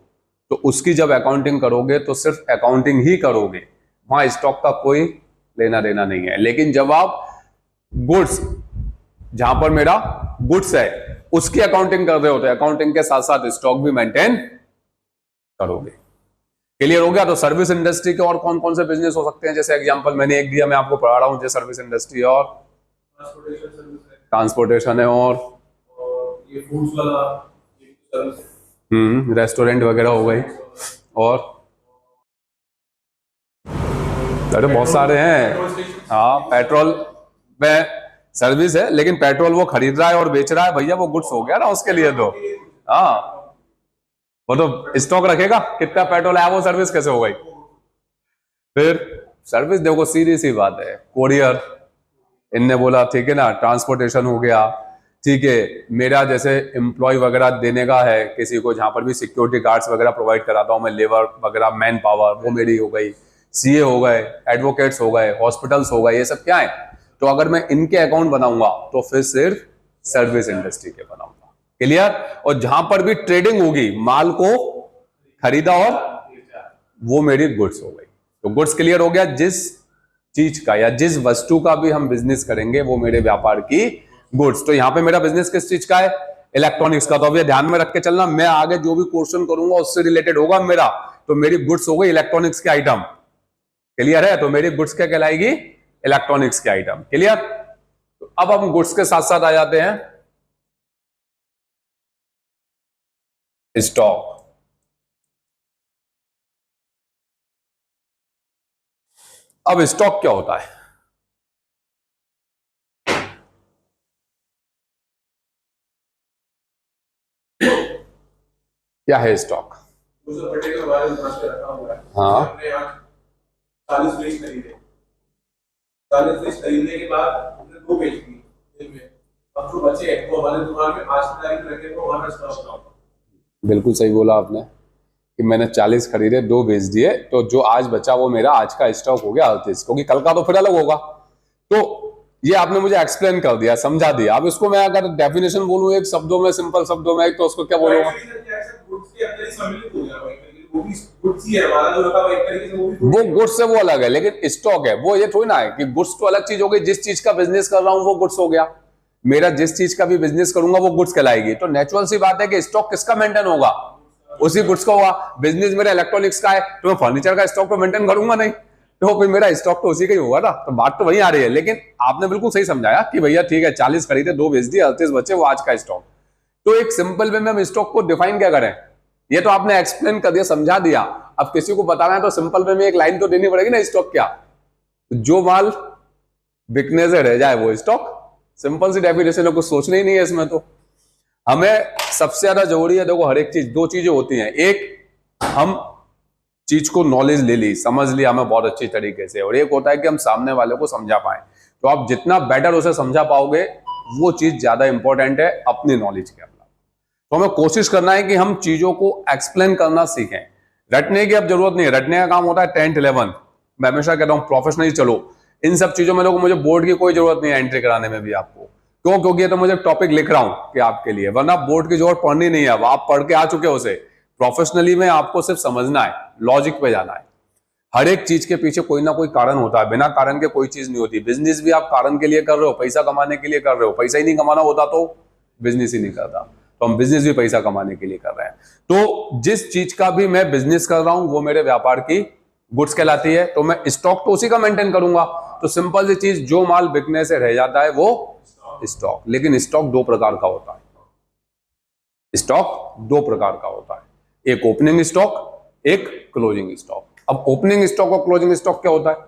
तो उसकी जब अकाउंटिंग करोगे तो सिर्फ अकाउंटिंग ही करोगे, वहां स्टॉक का कोई लेना देना नहीं है। लेकिन जब आप गुड्स, जहां पर मेरा गुड्स है, उसकी अकाउंटिंग कर रहे हो तो अकाउंटिंग के साथ साथ स्टॉक भी मेंटेन करोगे। क्लियर हो गया? तो सर्विस इंडस्ट्री के और कौन कौन से बिजनेस हो सकते हैं? जैसे एग्जांपल मैंने एक दिया, मैं आपको पढ़ा रहा हूं, जैसे सर्विस इंडस्ट्री और ट्रांसपोर्टेशन है, और ये फूड्स वाला सर्विस, रेस्टोरेंट वगैरह हो गई, और अरे बहुत सारे हैं। हाँ, पेट्रोल में सर्विस है, लेकिन पेट्रोल वो खरीद रहा है और बेच रहा है, भैया वो गुड्स हो गया ना उसके लिए। तो हाँ, वो तो स्टॉक रखेगा कितना पेट्रोल है, वो सर्विस कैसे हो गई? फिर सर्विस देखो सीधी सी बात है, कोरियर इनने बोला, ठीक है ना, ट्रांसपोर्टेशन हो गया, ठीक है। मेरा जैसे एम्प्लॉय वगैरह देने का है किसी को, जहां पर भी सिक्योरिटी गार्ड्स वगैरह प्रोवाइड कराता हूं मैं, लेबर वगैरह, मैन पावर, वो मेरी हो गई। सीए हो गए, एडवोकेट्स हो गए, हॉस्पिटल्स हो गए, ये सब क्या है? तो अगर मैं इनके अकाउंट बनाऊंगा तो फिर सिर्फ सर्विस इंडस्ट्री के बनाऊंगा। क्लियर? और जहां पर भी ट्रेडिंग होगी, माल को खरीदा और वो मेरी गुड्स हो गई। तो गुड्स क्लियर हो गया। जिस चीज का या जिस वस्तु का भी हम बिजनेस करेंगे वो मेरे व्यापार की गुड्स। तो यहां पे मेरा बिजनेस किस चीज का है? इलेक्ट्रॉनिक्स का। तो अब ये ध्यान में रख के चलना, मैं आगे जो भी क्वेश्चन करूंगा उससे रिलेटेड होगा मेरा। तो मेरी गुड्स हो गई इलेक्ट्रॉनिक्स के आइटम। क्लियर है? तो मेरी गुड्स क्या कहलाएगी? इलेक्ट्रॉनिक्स के आइटम। क्लियर? तो अब हम गुड्स के साथ साथ आ जाते हैं स्टॉक। अब स्टॉक क्या होता है? क्या है स्टॉक? हाँ, 40 फ्रिज खरीदे, 40 फ्रिज खरीदने के बाद हमने 2 बेच दी। अब जो बचे तो हमारे दुकान में आज की तारीख रखे तो हमारा स्टॉक। बिल्कुल सही बोला आपने कि मैंने 40 खरीदे, 2 बेच दिए, तो जो आज बचा वो मेरा आज का स्टॉक हो गया 38, क्योंकि कल का तो फिर अलग होगा। तो ये आपने मुझे एक्सप्लेन कर दिया, समझा दिया। अब इसको मैं अगर डेफिनेशन बोलूं एक शब्दों में, सिंपल शब्दों में, तो उसको क्या बोलूंगा? वो गुड्स से वो अलग है, लेकिन स्टॉक है वो, ये थोड़ी ना है कि गुड्स तो अलग चीज हो गई। जिस चीज का बिजनेस कर रहा हूं वो गुड्स हो गया मेरा, जिस चीज का भी बिजनेस करूंगा वो गुड्स कहलाएगी। तो नेचुरल सी बात है कि स्टॉक किसका मेंटेन होगा? उसी गुड्स का होगा। बिजनेस मेरा इलेक्ट्रॉनिक्स का है तो मैं फर्नीचर का स्टॉक तो मेंटेन करूंगा नहीं, तो फिर मेरा स्टॉक तो उसी का ही होगा ना। तो बात तो वही आ रही है। लेकिन आपने बिल्कुल सही समझाया कि भैया ठीक है, 40 खरीदे, 2 बेच दिए, 38 बचे, वो आज का स्टॉक। तो एक सिंपल वे में हम स्टॉक को डिफाइन क्या करें? ये तो आपने एक्सप्लेन कर दिया, समझा दिया। अब किसी को बताना है तो सिंपल वे में एक लाइन तो देनी पड़ेगी ना, स्टॉक क्या? जो माल बिकने से रह जाए वो स्टॉक। सिंपल सी डेफिनेशन है, कुछ सोचना ही नहीं है इसमें। तो हमें सबसे ज्यादा जरूरी है, देखो हर एक चीज, 2 चीजें होती हैं। एक, हम चीज को नॉलेज ले ली, समझ लिया हमें बहुत अच्छी तरीके से, और एक होता है कि हम सामने वाले को समझा पाए। तो आप जितना बेटर उसे समझा पाओगे वो चीज ज्यादा इंपॉर्टेंट है अपनी नॉलेज के अलावा। तो हमें कोशिश करना है कि हम चीजों को एक्सप्लेन करना सीखें। रटने की अब जरूरत नहीं है, रटने का काम होता है 10th 11th। मैं हमेशा कहता हूं प्रोफेशनली चलो। इन सब चीजों में मुझे बोर्ड की कोई जरूरत नहीं है एंट्री कराने में भी आपको। क्यों? क्योंकि ये तो मुझे टॉपिक लिख रहा हूं कि आपके लिए, वरना बोर्ड की जरूरत पढ़नी नहीं है। अब आप पढ़ के आ चुके हो उसे। प्रोफेशनली में आपको सिर्फ समझना है, लॉजिक पे जाना है। हर एक चीज के पीछे कोई ना कोई कारण होता है, बिना कारण के कोई चीज नहीं होती। बिजनेस भी आप कारण के लिए कर रहे हो, पैसा कमाने के लिए कर रहे हो। पैसा ही नहीं कमाना होता तो बिजनेस ही नहीं करता। तो हम बिजनेस भी पैसा कमाने के लिए कर रहे हैं। तो जिस चीज का भी मैं बिजनेस कर रहा हूं वो मेरे व्यापार की गुड्स कहलाती है। तो मैं स्टॉक तो उसी का मेंटेन करूंगा। तो सिंपल सी चीज, जो माल बिकने से रह जाता है वो स्टॉक। लेकिन स्टॉक 2 प्रकार का होता है। स्टॉक 2 प्रकार का होता है। एक ओपनिंग स्टॉक एक क्लोजिंग स्टॉक। अब ओपनिंग स्टॉक और क्लोजिंग स्टॉक क्या होता है?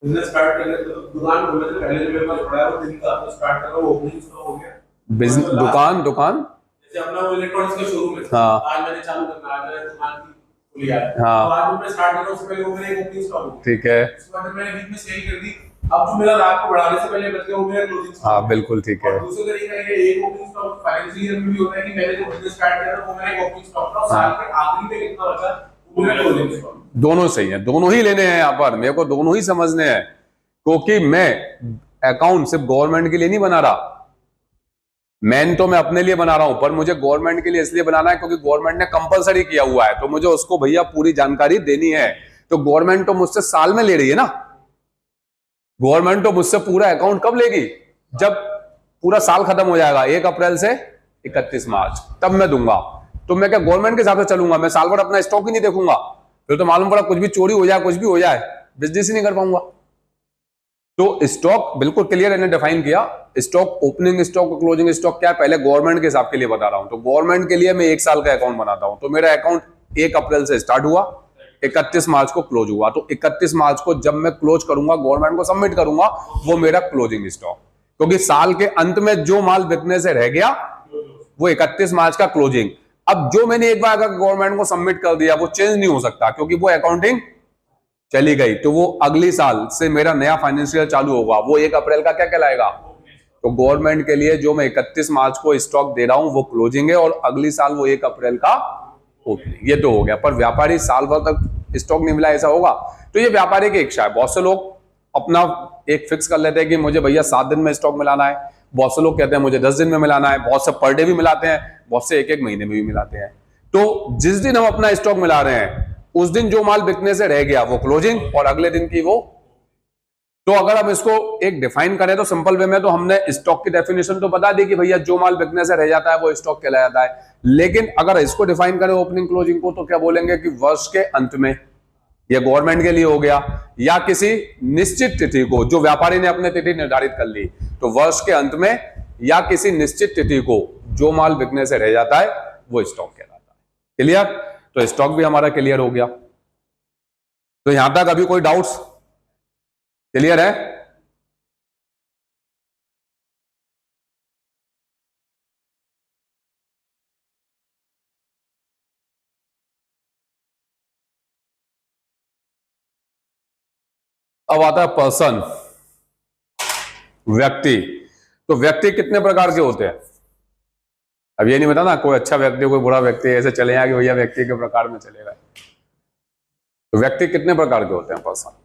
बिजनेस स्टार्ट करने तो दुकान खोलने से पहले जो मेरे पास पड़ा है वो दिन का तो स्टार्ट कर रहा हूँ, ओपनिंग स्टॉक हो गया। बिजनेस दुकान जैसे अपना वो इलेक्ट्रॉनिक्स का शोरूम है, हाँ आज मैंने चालू करना, आज मैंने दुकान की खोली है, हाँ तो आज मैं स्टार्ट कर रहा हूँ, उससे पहले वो मेरा एक ओपनिंग स्टॉक हो गया। ठीक है, उसके बाद मैंने बीच में सेल कर दी, अब जो मेरा रात को बढ़ाने से पहले बच गया वो मेरा क्लोजिंग स्टॉक। हाँ बिल्कुल ठीक है। और दूसरा तरीका ये एक ओपनिंग स्टॉक फाइनेंशियल ईयर में भी होता है कि मैंने जो बिजनेस स्टार्ट किया था वो मेरा एक ओपनिंग स्टॉक था, और साल के आखिरी में कितना बचा वो मेरा क्लोजिंग स्टॉक। दोनों सही है, दोनों ही लेने हैं यहाँ पर, मेरे को दोनों ही समझने हैं, क्योंकि मैं अकाउंट सिर्फ गवर्नमेंट के लिए नहीं बना रहा, मैन तो मैं अपने लिए बना रहा हूं, पर मुझे गवर्नमेंट के लिए इसलिए बनाना है क्योंकि गवर्नमेंट ने कंपलसरी किया हुआ है, तो मुझे उसको भैया पूरी जानकारी देनी है। तो गवर्नमेंट तो मुझसे साल में ले रही है ना, गवर्नमेंट तो मुझसे पूरा अकाउंट कब लेगी? जब पूरा साल खत्म हो जाएगा 1 अप्रैल से 31 मार्च, तब मैं दूंगा। तो मैं क्या गवर्नमेंट के हिसाब से चलूंगा? मैं साल भर अपना स्टॉक ही नहीं देखूंगा, फिर तो मालूम पड़ा कुछ भी चोरी हो जाए, कुछ भी हो जाए, बिजनेस ही नहीं कर पाऊंगा। तो स्टॉक बिल्कुल क्लियर मैंने डिफाइन किया, स्टॉक ओपनिंग स्टॉक और क्लोजिंग स्टॉक क्या है, पहले गवर्नमेंट के हिसाब के लिए बता रहा हूं। तो गवर्नमेंट के लिए मैं 1 साल का अकाउंट बनाता हूं, तो मेरा अकाउंट 1 अप्रैल से स्टार्ट हुआ, 31 मार्च को क्लोज हुआ, तो 31 मार्च को जब मैं क्लोज करूंगा, गवर्नमेंट को सबमिट करूंगा, वो मेरा क्लोजिंग स्टॉक, क्योंकि साल के अंत में जो माल बिकने से रह गया वो 31 मार्च का क्लोजिंग। अब जो मैंने एक बार अगर गवर्नमेंट को सबमिट कर दिया वो चेंज नहीं हो सकता, क्योंकि वो अकाउंटिंग चली गई, तो वो अगली साल से मेरा नया फाइनेंशियल चालू होगा, वो 1 अप्रैल का क्या कहलाएगा? तो गवर्नमेंट के लिए जो मैं 31 मार्च को स्टॉक दे रहा हूं वो क्लोजिंग है, और अगली साल वो 1 अप्रैल का ओपनिंग। ये तो हो गया, पर व्यापारी साल भर तक स्टॉक नहीं मिला ऐसा होगा? तो ये व्यापारी की इच्छा है। बहुत से लोग अपना एक फिक्स कर लेते हैं कि मुझे भैया 7 दिन में स्टॉक मिलाना है, बहुत से लोग कहते हैं मुझे 10 दिन में मिलाना है, बहुत से पर डे भी मिलाते हैं, बहुत से 1-1 महीने में भी मिलाते हैं। तो जिस दिन हम अपना स्टॉक मिला रहे हैं उस दिन जो माल बिकने से रह गया वो क्लोजिंग, और अगले दिन की वो। तो अगर हम इसको एक डिफाइन करें तो सिंपल वे में, तो हमने स्टॉक की डेफिनेशन तो बता दी कि भैया जो माल बिकने से रह जाता है वो स्टॉक कहलाया जाता है, लेकिन अगर इसको डिफाइन करें ओपनिंग क्लोजिंग को, तो क्या बोलेंगे कि वर्ष के अंत में, यह गवर्नमेंट के लिए हो गया, या किसी निश्चित तिथि को, जो व्यापारी ने अपने तिथि निर्धारित कर ली, तो वर्ष के अंत में या किसी निश्चित तिथि को जो माल बिकने से रह जाता है वो स्टॉक कहलाता है। क्लियर? तो स्टॉक भी हमारा क्लियर हो गया। तो यहां तक अभी कोई डाउट्स? क्लियर है? अब आता है पर्सन, व्यक्ति। तो व्यक्ति कितने प्रकार के होते हैं? अब ये नहीं बता ना कोई अच्छा व्यक्ति कोई बुरा व्यक्ति, ऐसे चले आगे भैया व्यक्ति के प्रकार में चलेगा। तो व्यक्ति कितने प्रकार के होते हैं? पर्सन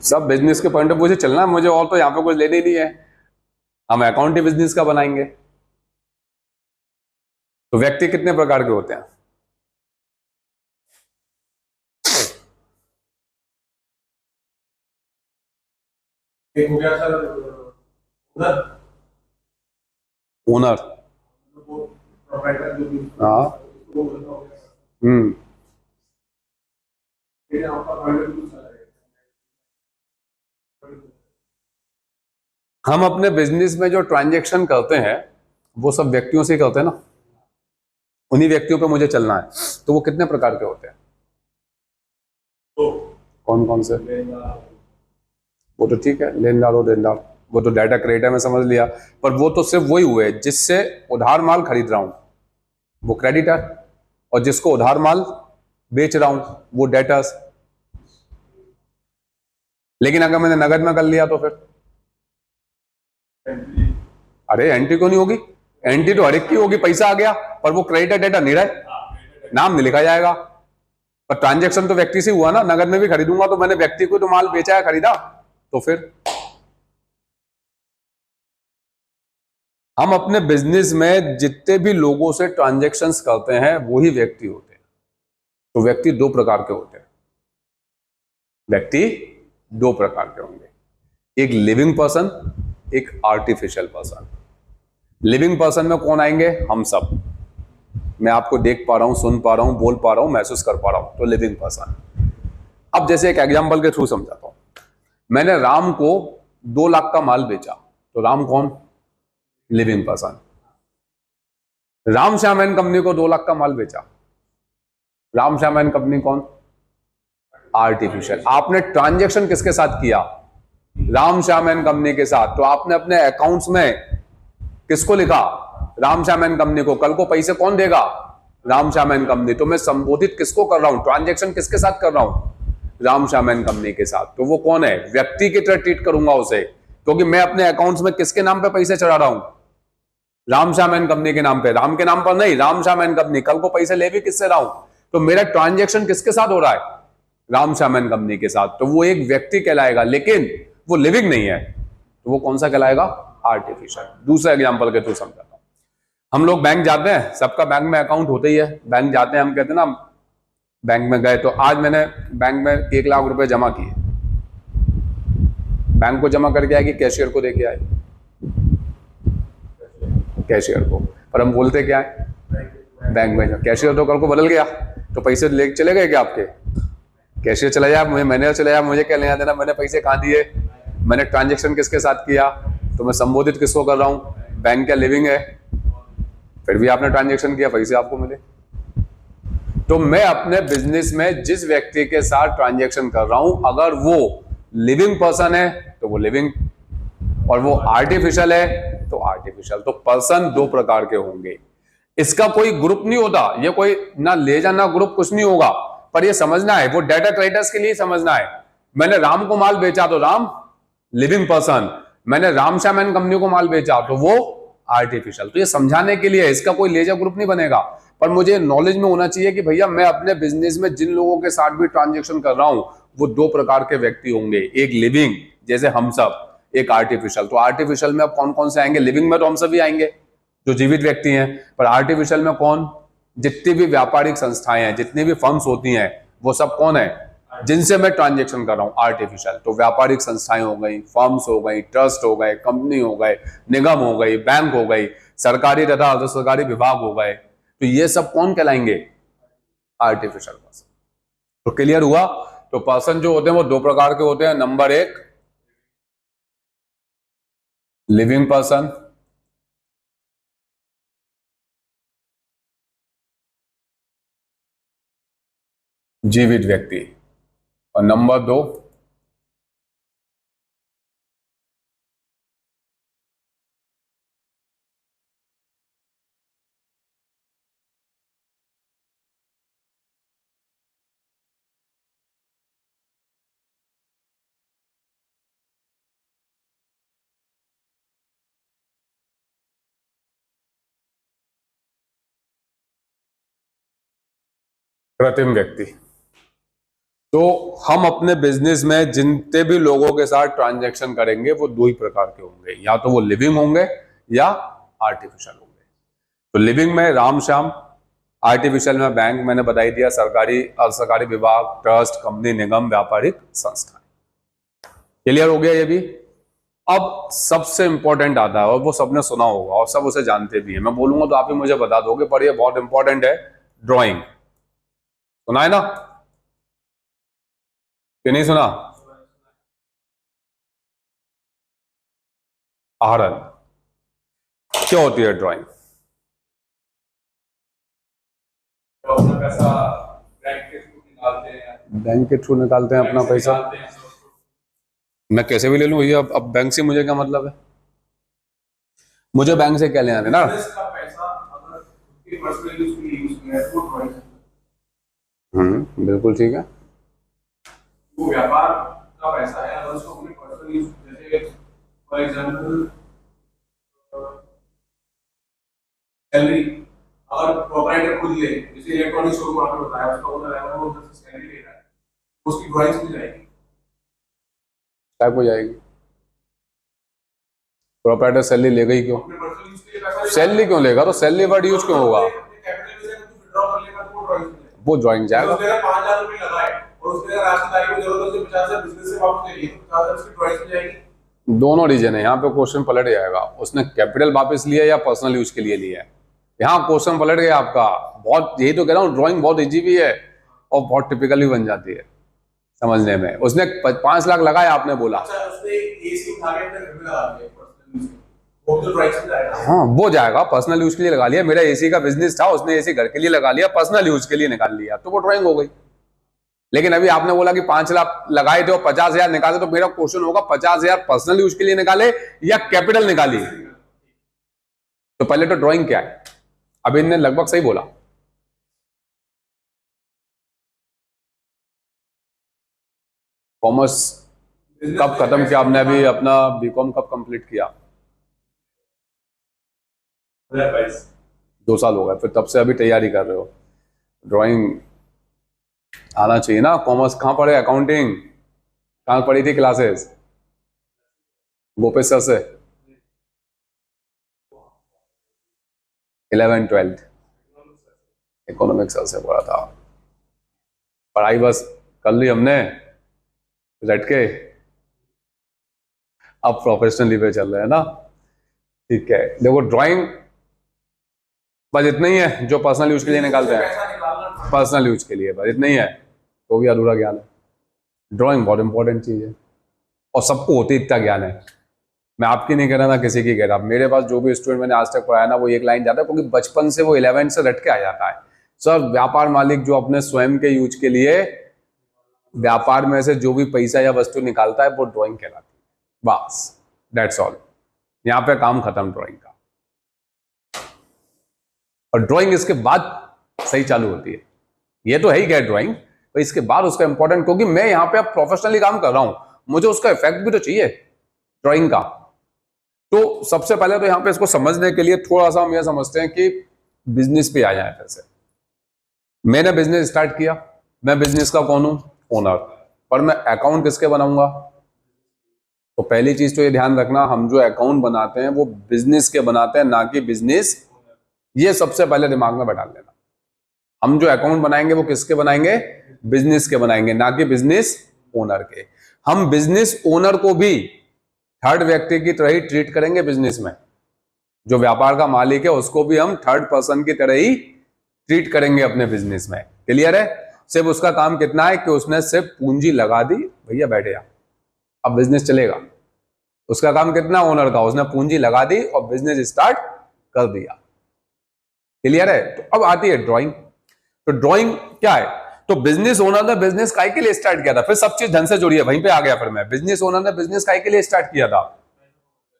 सब बिजनेस के पॉइंट ऑफ व्यू से चलना है मुझे, और तो यहां पे कुछ लेने ही नहीं है, हम अकाउंट ही बिजनेस का बनाएंगे। तो व्यक्ति कितने प्रकार के होते हैं? एक हो गया सर ओनर, प्रोप्राइटर जो भी, हाँ, हम्म, ये आपका पॉइंट ऑफ व्यू चला है। हम अपने बिजनेस में जो ट्रांजैक्शन करते हैं वो सब व्यक्तियों से ही करते हैं ना, उन्हीं व्यक्तियों पे मुझे चलना है। तो वो कितने प्रकार के होते हैं? तो कौन कौन से? वो तो ठीक है, लेनदार और देनदार, वो तो डाटा क्रेडिटर में समझ लिया, पर वो तो सिर्फ वही हुए जिससे उधार माल खरीद रहा हूं वो क्रेडिटर, और जिसको उधार माल बेच रहा हूं वो डेटर्स। लेकिन अगर मैंने नगद में कर लिया तो फिर, अरे एंट्री क्यों नहीं होगी? एंट्री तो हर एक की होगी, पैसा आ गया, पर वो क्रेडिटर डेटा नहीं रहे, नाम नहीं लिखा जाएगा, पर ट्रांजैक्शन तो व्यक्ति से हुआ ना। नगद में भी खरीदूंगा तो मैंने व्यक्ति को तो माल बेचा है, खरीदा, तो फिर हम अपने बिजनेस में जितने भी लोगों से ट्रांजैक्शंस करते हैं वही व्यक्ति होते हैं। तो व्यक्ति 2 प्रकार के होते हैं, व्यक्ति 2 प्रकार के होंगे, एक लिविंग पर्सन, एक आर्टिफिशियल पर्सन। लिविंग पर्सन में कौन आएंगे? हम सब, मैं आपको देख पा रहा हूं, सुन पा रहा हूं, बोल पा रहा हूं, महसूस कर पा रहा हूं, तो लिविंग पर्सन। अब जैसे एक एग्जांपल के थ्रू समझाता हूं, मैंने राम को 2 लाख का माल बेचा, तो राम कौन? Living person. Ram Shyam and company को 2 लाख का माल बेचा। राम श्याम एंड कंपनी कौन? आर्टिफिशियल। आपने ट्रांजैक्शन किसके साथ किया? राम श्याम एंड कंपनी के साथ। तो आपने अपने अकाउंट्स में किसको लिखा? राम श्याम एंड कंपनी को। कल को पैसे कौन देगा? Ram Shyam and company. तो मैं संबोधित किसको कर रहा हूं? ट्रांजैक्शन किसके साथ कर रहा हूं? राम श्याम एंड कंपनी के साथ। तो वो कौन है? व्यक्ति की तरह ट्रीट करूंगा उसे, क्योंकि मैं अपने अकाउंट्स में किसके नाम पे पैसे चढ़ा रहा हूं? राम श्याम एंड कंपनी के नाम पे। राम के नाम पर नहीं, राम श्याम एंड कंपनी। कल को पैसे ले भी किससे रहा हूं? तो मेरा ट्रांजैक्शन किसके साथ हो रहा है? राम श्याम एंड कंपनी के साथ। तो वो एक व्यक्ति कहलाएगा, लेकिन वो लिविंग नहीं है। तो वो कौन सा कहलाएगा? आर्टिफिशियल। दूसरा एग्जांपल के थ्रू समझाता हूं। हम लोग बैंक जाते हैं, सबका बैंक में अकाउंट होता ही है। बैंक जाते हैं, हम कहते हैं ना बैंक में गए, तो आज मैंने बैंक में 1 लाख रुपए जमा किए। बैंक को जमा करके आएगी, कैशियर को देके आए, कैशियर को। पर हम बोलते क्या है? बैंक में। कैशियर तो कल को बदल गया तो पैसे ले चले गए क्या आपके? कैशियर चला जाए, मुझे मैनेजर चला जाए, मुझे क्या लेना देना? मैंने पैसे कहाँ दिए? मैंने ट्रांजैक्शन किसके साथ किया? तो मैं संबोधित किसको कर रहा हूँ? बैंक क्या लिविंग है? फिर भी आपने ट्रांजैक्शन किया, पैसे आपको मिले। तो मैं अपने बिजनेस में जिस व्यक्ति के साथ ट्रांजैक्शन कर रहा हूं, अगर वो लिविंग पर्सन है तो वो लिविंग, और वो आर्टिफिशियल है तो आर्टिफिशियल। तो पर्सन 2 प्रकार के होंगे। इसका कोई ग्रुप नहीं होता, ये कोई ना लेजा ना ग्रुप, कुछ नहीं होगा। पर ये समझना है, वो डेटा ट्रेडर्स के लिए समझना है। मैंने राम को माल बेचा तो राम लिविंग पर्सन, मैंने राम श्याम एंड कंपनी को माल बेचा तो वो आर्टिफिशियल। तो ये समझाने के लिए, इसका कोई लेजर ग्रुप नहीं बनेगा। पर मुझे नॉलेज में होना चाहिए कि भैया मैं अपने बिजनेस में जिन लोगों के साथ भी ट्रांजैक्शन कर रहा हूं, वो 2 प्रकार के व्यक्ति होंगे। एक लिविंग जैसे हम सब, एक आर्टिफिशियल। तो आर्टिफिशियल में अब कौन कौन से आएंगे? लिविंग में तो हम सभी आएंगे जो जीवित व्यक्ति हैं, पर आर्टिफिशियल में कौन? जितनी भी व्यापारिक संस्थाएं हैं, जितनी भी फर्म्स होती हैं, वो सब कौन है? जिनसे मैं ट्रांजैक्शन कर रहा हूं, आर्टिफिशियल। तो व्यापारिक संस्थाएं हो गई, फर्म्स हो गई, ट्रस्ट हो गए, कंपनी हो गए, निगम हो गई, बैंक हो गई, सरकारी तथा अर्ध सरकारी विभाग हो गए। तो ये सब कौन कहलाएंगे? Artificial person. तो क्लियर हुआ? तो पर्सन जो होते हैं वो 2 प्रकार के होते हैं। नंबर 1 लिविंग पर्सन, जीवित व्यक्ति, और नंबर 2 कृत्रिम व्यक्ति। तो हम अपने बिजनेस में जितने भी लोगों के साथ ट्रांजैक्शन करेंगे वो 2 ही प्रकार के होंगे, या तो वो लिविंग होंगे या आर्टिफिशियल होंगे। तो लिविंग में राम श्याम, आर्टिफिशियल में बैंक, मैंने बता ही दिया, सरकारी अर्ध सरकारी विभाग, ट्रस्ट, कंपनी, निगम, व्यापारिक संस्थाएं। क्लियर हो गया ये भी? अब सबसे इंपॉर्टेंट आता है, और वो सबने सुना होगा और सब उसे जानते भी हैं। मैं बोलूंगा तो आप ही मुझे बता दोगे, पर ये बहुत इंपॉर्टेंट है। ड्राइंग सुना है ना कि नहीं सुना? आहरण क्या होती है ड्राइंग? अपना पैसा बैंक के थ्रू निकालते हैं अपना पैसा। मैं कैसे भी ले लूं भैया, अब बैंक से मुझे क्या मतलब है? मुझे बैंक से क्या लेना देना? बिल्कुल ठीक है। वो व्यापार का पैसा है, अगर उसको अपने पर्सनल यूज, जैसे फॉर एग्जांपल सैलरी, अगर प्रोप्राइटर खुद ले, जैसे इलेक्ट्रॉनिक शोरूम आपने बताया, उसका ओनर है, वो उधर से सैलरी ले रहा है, उसकी ड्राइंग्स मिल जाएगी। क्या हो जाएगी? प्रोप्राइटर सैलरी लेगा ही क्यों? सैलरी क्यों लेगा? तो सैलरी वर्ड यूज क्यों होगा? वो ड्राइंग जाएगा। 5,000 रुपए लगाए और उसके राशनदारी की जरूरत है, 50,000 बिजनेस से वापस ले लिए, तो 50,000 उसकी ड्राइंग मिल जाएगी। दोनों रीजन है यहाँ पे, क्वेश्चन पलट जाएगा। उसने कैपिटल वापस लिया या पर्सनल यूज के लिए लिया है, यहाँ क्वेश्चन पलट गया आपका। बहुत, यही तो कह रहा हूँ, ड्राइंग बहुत इजी भी है और बहुत टिपिकल भी बन जाती है समझने में। उसने 5 लाख लगाया, आपने बोला अच्छा, उसने एसी उठा के अपने घर में लगा दिया पर्सनल यूज, वो तो ड्राइंग से जाएगा। हाँ वो जाएगा, पर्सनल यूज के लिए लगा लिया, मेरा एसी का बिजनेस था, उसने एसी घर के लिए लगा लिया, पर्सनल यूज के लिए निकाल लिया, तो वो ड्राइंग हो गई। लेकिन अभी आपने बोला कि 5 लाख लगाए थे और 50,000 निकाले, तो मेरा क्वेश्चन होगा 50,000 पर्सनल यूज के लिए निकाले या कैपिटल निकाली? तो पहले तो ड्राइंग क्या है? अभी इनने लगभग सही बोला। कॉमर्स कब खत्म किया आपने? अभी अपना बीकॉम कब कंप्लीट किया? 2 साल हो गए, फिर तब से अभी तैयारी कर रहे हो। ड्राइंग आना चाहिए ना। कॉमर्स कहाँ पढ़े? अकाउंटिंग कहाँ पढ़ी थी क्लासेस? गोपेश सर से 11th 12th इकोनॉमिक्स सर से पढ़ा था। पढ़ाई बस कर ली हमने रट के, अब प्रोफेशनली पे चल रहे हैं ना। ठीक है, देखो ड्राइंग बस इतना ही है जो पर्सनल यूज के लिए निकालते हैं, पर्सनल यूज के लिए बस इतना ही है, तो भी अधूरा ज्ञान है। ड्राइंग बहुत इंपॉर्टेंट चीज है और सबको होती इतना ज्ञान है। मैं आपकी नहीं कह रहा ना किसी की कह रहा, मेरे पास जो भी स्टूडेंट मैंने आज तक पढ़ाया ना, वो एक लाइन जाता है, क्योंकि बचपन से वो 11th से रट के आ जाता है। सर व्यापार मालिक जो अपने स्वयं के यूज के लिए व्यापार में से जो भी पैसा या वस्तु निकालता है वो ड्राइंग कहलाती है, बस दैट्स ऑल। यहां पे काम खत्म ड्राइंग का। और ड्राइंग इसके बाद सही चालू होती है। ये तो है ही क्या ड्राइंग, पर इसके बाद उसका इंपॉर्टेंट, क्योंकि मैं यहां पे अब प्रोफेशनली काम कर रहा हूं, मुझे उसका इफेक्ट भी तो चाहिए ड्राइंग का। तो सबसे पहले तो यहां पे इसको समझने के लिए थोड़ा सा हम यह समझते हैं कि बिजनेस पे आ जाए। फिर से मैंने बिजनेस स्टार्ट किया, मैं बिजनेस का कौन हूं? ओनर। पर मैं अकाउंट किसके बनाऊंगा? तो पहली चीज तो ये ध्यान रखना, हम जो अकाउंट बनाते हैं वो बिजनेस के बनाते हैं, ना कि बिजनेस। ये सबसे पहले दिमाग में बैठा लेना। हम जो अकाउंट बनाएंगे वो किसके बनाएंगे? बिजनेस के बनाएंगे, ना कि बिजनेस ओनर के। हम बिजनेस ओनर को भी थर्ड व्यक्ति की तरह ही ट्रीट करेंगे बिजनेस में। जो व्यापार का मालिक है उसको भी हम थर्ड पर्सन की तरह ही ट्रीट करेंगे अपने बिजनेस में। क्लियर है? सिर्फ उसका काम कितना है कि उसने सिर्फ पूंजी लगा दी, भैया बैठे जा, अब बिजनेस चलेगा। उसका काम कितना ओनर का? उसने पूंजी लगा दी और बिजनेस स्टार्ट कर दिया। क्लियर है? तो अब आती है ड्राइंग। तो ड्राइंग क्या है? तो बिजनेस ओनर ने बिजनेस काय के लिए स्टार्ट किया था? फिर सब चीज ढंग से जुड़ी है, वहीं पे आ गया। फिर मैं बिजनेस ओनर ने बिजनेस काय के लिए स्टार्ट किया था?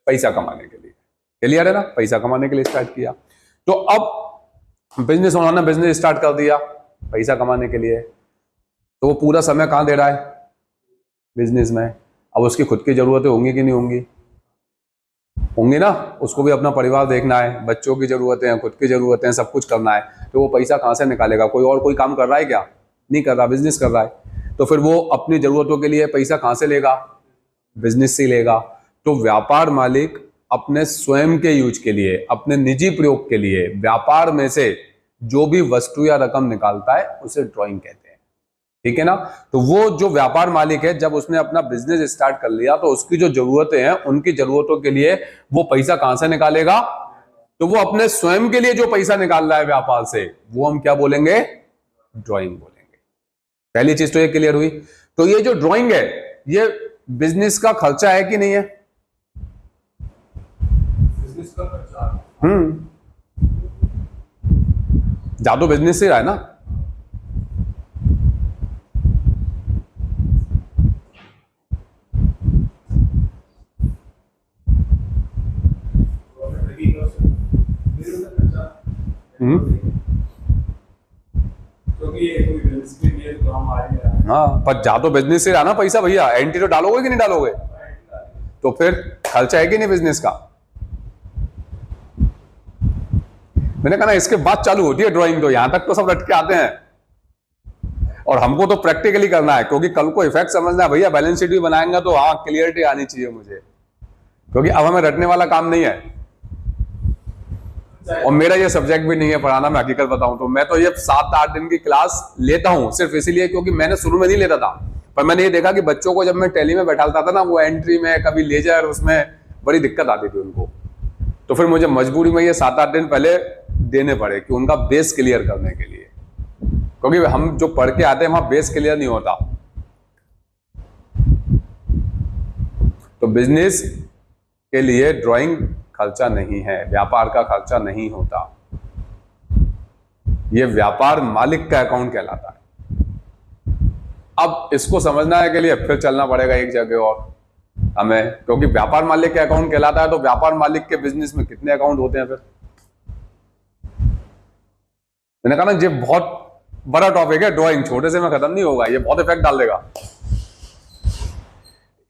पैसा कमाने के लिए। क्लियर है ना? पैसा कमाने के लिए स्टार्ट किया। तो अब बिजनेस ओनर ने बिजनेस स्टार्ट कर दिया पैसा कमाने के लिए, तो वो पूरा समय कहां दे रहा है? बिजनेस में। अब उसकी खुद की जरूरतें होंगी कि नहीं होंगी? होंगी ना। उसको भी अपना परिवार देखना है, बच्चों की जरूरतें हैं, खुद की जरूरतें हैं, सब कुछ करना है। तो वो पैसा कहां से निकालेगा? कोई और कोई काम कर रहा है क्या? नहीं कर रहा, बिजनेस कर रहा है। तो फिर वो अपनी जरूरतों के लिए पैसा कहां से लेगा? बिजनेस से लेगा। तो व्यापार मालिक अपने स्वयं के यूज के लिए, अपने निजी प्रयोग के लिए व्यापार में से जो भी वस्तु या रकम निकालता है उसे ड्राइंग कहते हैं। ठीक है ना? तो वो जो व्यापार मालिक है, जब उसने अपना बिजनेस स्टार्ट कर लिया तो उसकी जो जरूरतें हैं, उनकी जरूरतों के लिए वो पैसा कहां से निकालेगा? तो वो अपने स्वयं के लिए जो पैसा निकाल रहा है व्यापार से, वो हम क्या बोलेंगे? ड्राइंग बोलेंगे। पहली चीज तो ये क्लियर हुई। तो ये जो ड्राइंग है, ये बिजनेस का खर्चा है कि नहीं है? बिजनेस का खर्चा जा तो बिजनेस से रहा है ना। हाँ, पर जा तो बिजनेस से रहा ना पैसा भैया। एंट्री तो डालोगे कि नहीं डालोगे? तो फिर खर्चा है कि नहीं बिजनेस का? मैंने कहा ना, इसके बाद चालू होती है ड्राइंग। तो यहां तक तो सब रट के आते हैं और हमको तो प्रैक्टिकली करना है, क्योंकि कल को इफेक्ट समझना है। भैया बैलेंस शीट भी बनाएंगे तो हाँ क्लियरिटी आनी चाहिए मुझे, क्योंकि अब हमें रटने वाला काम नहीं है और मेरा ये सब्जेक्ट भी नहीं है पढ़ाना। मैं हकीकत बताऊं तो मैं तो ये 7-8 दिन की क्लास लेता हूं सिर्फ इसीलिए, क्योंकि मैंने शुरू में नहीं लेता था, पर मैंने ये देखा कि बच्चों को जब मैं टैली में बैठाता था ना, वो एंट्री में कभी लेजर, उसमें बड़ी दिक्कत आती थी उनको। तो फिर मुझे मजबूरी में ये 7-8 दिन पहले देने पड़े कि उनका बेस क्लियर करने के लिए, क्योंकि हम जो पढ़ के आते हैं वहां बेस क्लियर नहीं होता। तो बिजनेस के लिए ड्राइंग खर्चा नहीं है, व्यापार का खर्चा नहीं होता। ये व्यापार मालिक का अकाउंट कहलाता है। अब इसको समझने के लिए फिर चलना पड़ेगा एक जगह और हमें, क्योंकि व्यापार मालिक का अकाउंट कहलाता है तो व्यापार मालिक के बिजनेस में कितने अकाउंट होते हैं फिर? मैंने कहा ना, ये बहुत बड़ा टॉपिक है ड्राइंग, छोटे से में खत्म नहीं होगा, ये बहुत इफेक्ट डाल देगा।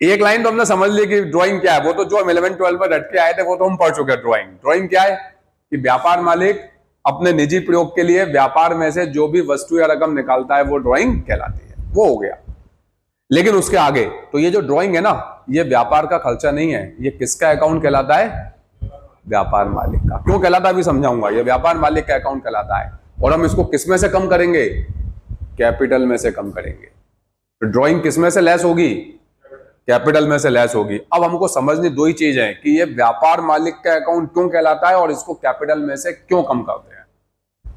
एक लाइन तो हमने समझ ली कि ड्राइंग क्या है, वो तो जो हम 11-12 में रट के आए थे वो तो हम पढ़ चुके हैं। ड्राइंग क्या है कि व्यापार मालिक अपने निजी प्रयोग के लिए व्यापार में से जो भी वस्तु या रकम निकालता है वो ड्राइंग कहलाती है, वो हो गया। लेकिन उसके आगे तो ये जो ड्राइंग है ना, ये व्यापार का खर्चा नहीं है, ये किसका अकाउंट कहलाता है? व्यापार मालिक का। क्यों कहलाता है अभी समझाऊंगा। ये व्यापार मालिक का अकाउंट कहलाता है और हम इसको किस में से कम करेंगे? कैपिटल में से कम करेंगे। तो ड्राइंग किस में से लेस होगी? कैपिटल में से लेस होगी। अब हमको समझनी दो ही चीज है कि ये व्यापार मालिक का अकाउंट क्यों कहलाता है और इसको कैपिटल में से क्यों कम करते हैं।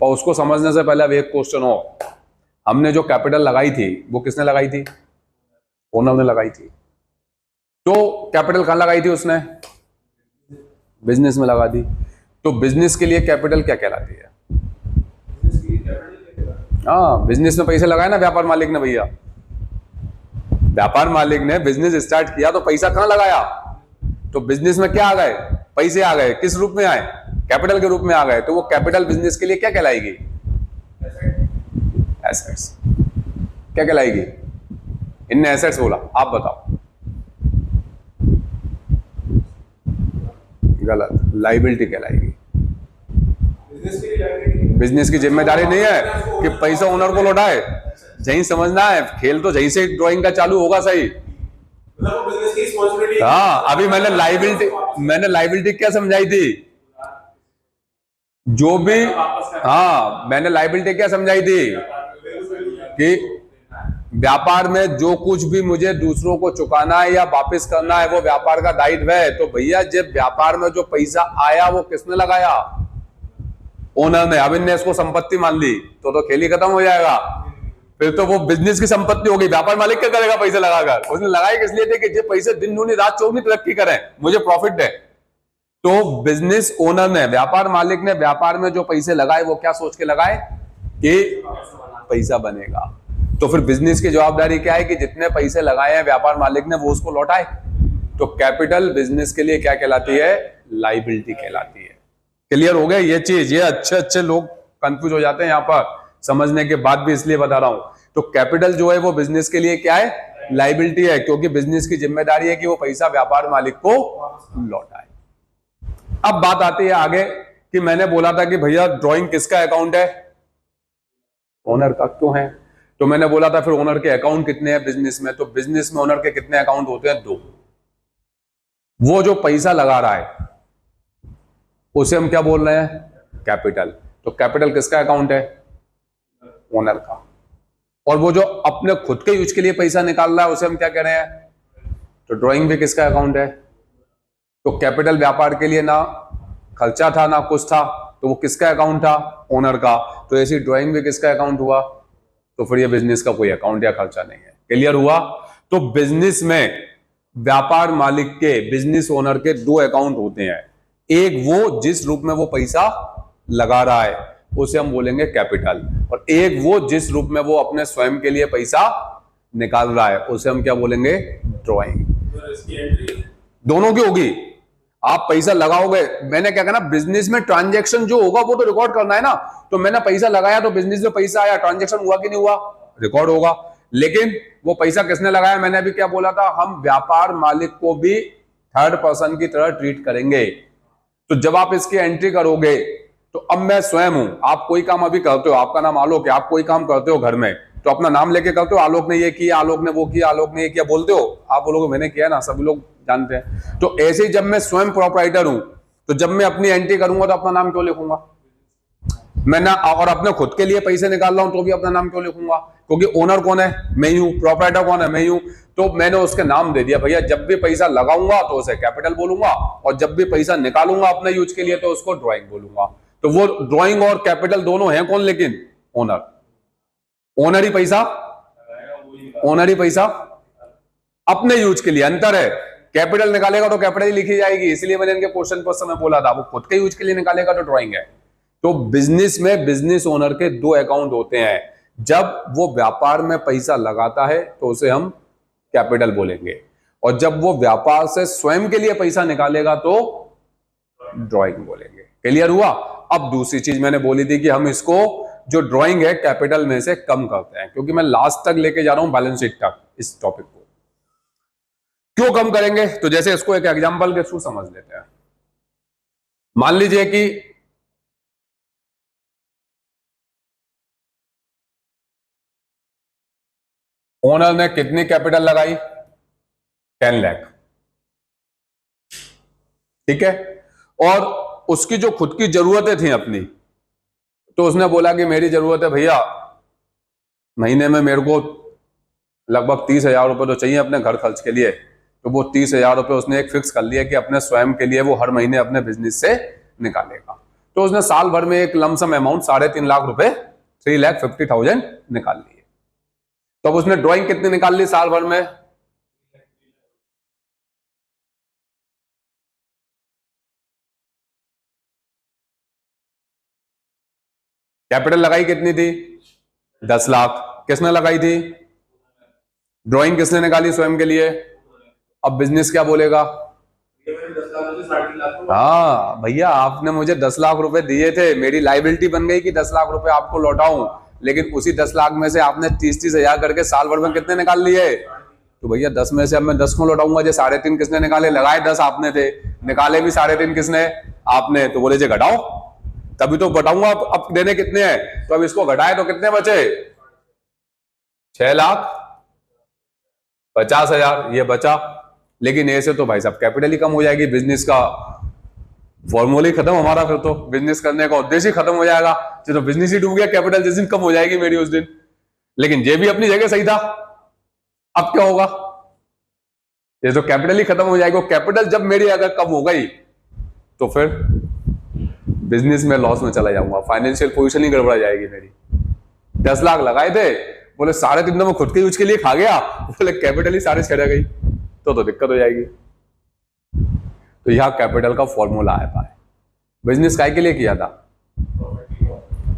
और उसको समझने से पहले अब एक क्वेश्चन हो, हमने जो कैपिटल लगाई थी वो किसने लगाई थी? ओनर ने लगाई थी। तो कैपिटल कहां लगाई थी उसने? बिजनेस में लगा दी। तो बिजनेस के लिए कैपिटल क्या कहलाती है? हाँ, बिजनेस में पैसे लगाए ना व्यापार मालिक ने। भैया व्यापार मालिक ने बिजनेस स्टार्ट किया तो पैसा कहां लगाया? तो बिजनेस में क्या आ गए? पैसे आ गए। किस रूप में आए? कैपिटल के रूप में आ गए। तो वो कैपिटल बिजनेस के लिए क्या कहलाएगी? एसेट्स। क्या कहलाएगी? इनने एसेट्स बोला, आप बताओ। गलत, लाइबिलिटी कहलाएगी। बिजनेस की जिम्मेदारी नहीं है कि पैसा ओनर को लौटाए, जहीं समझना है। खेल तो जहीं से ड्राइंग का चालू होगा, सही। हाँ, अभी मैंने लाइबिलिटी क्या समझाई थी? जो भी, हाँ, मैंने लाइबिलिटी क्या समझाई थी कि व्यापार में जो कुछ भी मुझे दूसरों को चुकाना है या वापस करना है वो व्यापार का दायित्व है। तो भैया जब व्यापार में जो पैसा आया वो किसने लगाया? ओनर ने। अब इनने इसको संपत्ति मान ली तो खेल ही खत्म हो जाएगा। फिर तो वो बिजनेस की संपत्ति हो गई। व्यापार मालिक क्या करेगा पैसे लगाकर? उसने लगाए किस लिए थे कि जो पैसे दिन दूनी रात चौगुनी तरक्की करें, मुझे प्रॉफिट है। तो बिजनेस ओनर ने, व्यापार मालिक ने व्यापार में जो पैसे लगाए वो क्या सोच के लगाए कि पैसा बनेगा। तो फिर बिजनेस की जवाबदारी क्या है कि जितने पैसे लगाए हैं व्यापार मालिक ने वो उसको लौटाए। तो कैपिटल बिजनेस के लिए क्या कहलाती है? लाइबिलिटी कहलाती है। क्लियर हो गया ये चीज? ये अच्छे लोग कंफ्यूज हो जाते हैं यहाँ पर समझने के बाद भी, इसलिए बता रहा हूं। तो कैपिटल जो है वो बिजनेस के लिए क्या है? लाइबिलिटी है, क्योंकि बिजनेस की जिम्मेदारी है कि वो पैसा व्यापार मालिक को लौटाए। अब बात आती है आगे कि मैंने बोला था कि भैया ड्राइंग किसका अकाउंट है? ओनर का। क्यों है? तो मैंने बोला था फिर ओनर के अकाउंट कितने हैं बिजनेस में? तो बिजनेस में ओनर के कितने अकाउंट होते हैं? 2। वो जो पैसा लगा रहा है उसे हम क्या बोल रहे हैं? कैपिटल। तो कैपिटल किसका अकाउंट है? ओनर का। और वो जो अपने खुद के यूज के लिए पैसा निकाल रहा है उसे हम क्या कह रहे हैं? तो ड्राइंग भी किसका अकाउंट है? तो कैपिटल व्यापार के लिए ना खर्चा था ना कुछ था, तो वो किसका अकाउंट था? ओनर का। तो ऐसी ड्राइंग भी किसका अकाउंट हुआ? तो फिर ये बिजनेस का कोई अकाउंट या खर्चा नहीं है। क्लियर हुआ? तो बिजनेस में व्यापार मालिक के, बिजनेस ओनर के 2 अकाउंट होते हैं। एक वो जिस रूप में वो पैसा लगा रहा है उसे हम बोलेंगे कैपिटल, और एक वो जिस रूप में वो अपने स्वयं के लिए पैसा निकाल रहा है उसे हम क्या बोलेंगे? ड्राइंग। दोनों की होगी। आप पैसा लगाओगे, मैंने क्या कहना, बिजनेस में ट्रांजैक्शन जो होगा वो तो रिकॉर्ड करना है ना। तो मैंने पैसा लगाया तो बिजनेस में पैसा आया, ट्रांजैक्शन हुआ कि नहीं हुआ? रिकॉर्ड होगा। लेकिन वो पैसा किसने लगाया? मैंने अभी क्या बोला था, हम व्यापार मालिक को भी थर्ड पर्सन की तरह ट्रीट करेंगे। तो जब आप इसकी एंट्री करोगे तो अब मैं स्वयं हूं, आप कोई काम अभी करते हो, आपका नाम आलोक है, आप कोई काम करते हो घर में, तो अपना नाम लेके करते हो, आलोक ने ये किया, आलोक ने वो किया, आलोक ने ये किया बोलते हो, आप बोलोगे मैंने किया ना, सभी लोग जानते हैं। तो ऐसे ही जब मैं स्वयं प्रोप्राइटर हूं तो जब मैं अपनी एंट्री करूंगा तो अपना नाम क्यों लिखूंगा? मैं ना, और अपने खुद के लिए पैसे निकाल रहा हूं तो भी अपना नाम क्यों लिखूंगा? क्योंकि ओनर कौन है? मैं ही हूं। प्रोप्राइटर कौन है? मैं ही हूं। तो मैंने उसके नाम दे दिया। भैया जब भी पैसा लगाऊंगा तो उसे कैपिटल बोलूंगा, और जब भी पैसा निकालूंगा अपने यूज के लिए तो उसको ड्राइंग बोलूंगा। तो वो ड्राइंग और कैपिटल दोनों हैं कौन? लेकिन ओनर। ओनर ही पैसा अपने यूज के लिए, अंतर है। कैपिटल निकालेगा तो कैपिटल ही लिखी जाएगी, इसलिए मैंने इनके क्वेश्चन पर समय बोला था, वो खुद के यूज के लिए निकालेगा तो ड्राइंग है। तो बिजनेस में बिजनेस ओनर के दो अकाउंट होते हैं, जब वो व्यापार में पैसा लगाता है तो उसे हम कैपिटल बोलेंगे, और जब वो व्यापार से स्वयं के लिए पैसा निकालेगा तो ड्राइंग बोलेंगे। क्लियर हुआ? अब दूसरी चीज मैंने बोली थी कि हम इसको जो ड्राइंग है कैपिटल में से कम करते हैं, क्योंकि मैं लास्ट तक लेके जा रहा हूं बैलेंस शीट तक इस टॉपिक को। क्यों कम करेंगे? तो जैसे इसको एक एग्जांपल के थ्रू समझ लेते हैं। मान लीजिए कि ओनर ने कितनी कैपिटल लगाई? 10 लाख, ठीक है। और उसकी जो खुद की जरूरतें थी अपनी, तो उसने बोला कि मेरी जरूरत है भैया, महीने में मेरे को लगभग 30,000 रुपए तो चाहिए अपने घर खर्च के लिए। तो वो 30,000 रुपए उसने एक फिक्स कर लिया कि अपने स्वयं के लिए वो हर महीने अपने बिजनेस से निकालेगा। तो उसने साल भर में एक लमसम अमाउंट 3.5 लाख रुपए 3,50,000 निकाल लिए। तो अब उसने ड्राइंग कितनी निकाल ली साल भर में? कैपिटल लगाई कितनी थी? 10 लाख। किसने लगाई थी? ड्राइंग किसने निकाली स्वयं के लिए? अब बिजनेस क्या बोलेगा? हाँ भैया, आपने मुझे 10 लाख रुपए दिए थे, मेरी लाइबिलिटी बन गई कि 10 लाख रुपए आपको लौटाऊं, लेकिन उसी 10 लाख में से आपने 30,000 करके साल भर में कितने निकाल लिए? तो भैया 10 में से अब मैं 10 को लौटाऊंगा। जो 3.5 किसने निकाले? लगाए 10 आपने थे, निकाले भी 3.5 किसने? आपने। तो बोले जे घटाओ, तभी तो घटाऊंगा। अब देने कितने हैं? तो अब इसको घटाए तो कितने बचे? 6,50,000 ये बचा। लेकिन ऐसे तो भाई साहब कैपिटल ही कम हो जाएगी, बिजनेस का फॉर्मूला ही खत्म हमारा, फिर तो बिजनेस करने का उद्देश्य ही खत्म हो जाएगा। तो बिजनेस ही डूब गया, कैपिटल जिस दिन कम हो जाएगी मेरी उस दिन। लेकिन ये भी अपनी जगह सही था। अब क्या होगा? ये तो कैपिटल ही खत्म हो जाएगा। कैपिटल जब मेरी अगर कम हो गई तो फिर बिजनेस में लॉस में चला जाऊंगा, फाइनेंशियल पोजीशन ही गड़बड़ा जाएगी मेरी। 10 लाख लगाए थे, बोले 3.5 में खुद के यूज के लिए खा गया, बोले कैपिटल ही 6.5 रह गई, तो दिक्कत हो जाएगी। तो यह कैपिटल का फॉर्मूला आता है। बिजनेस काय के लिए किया था?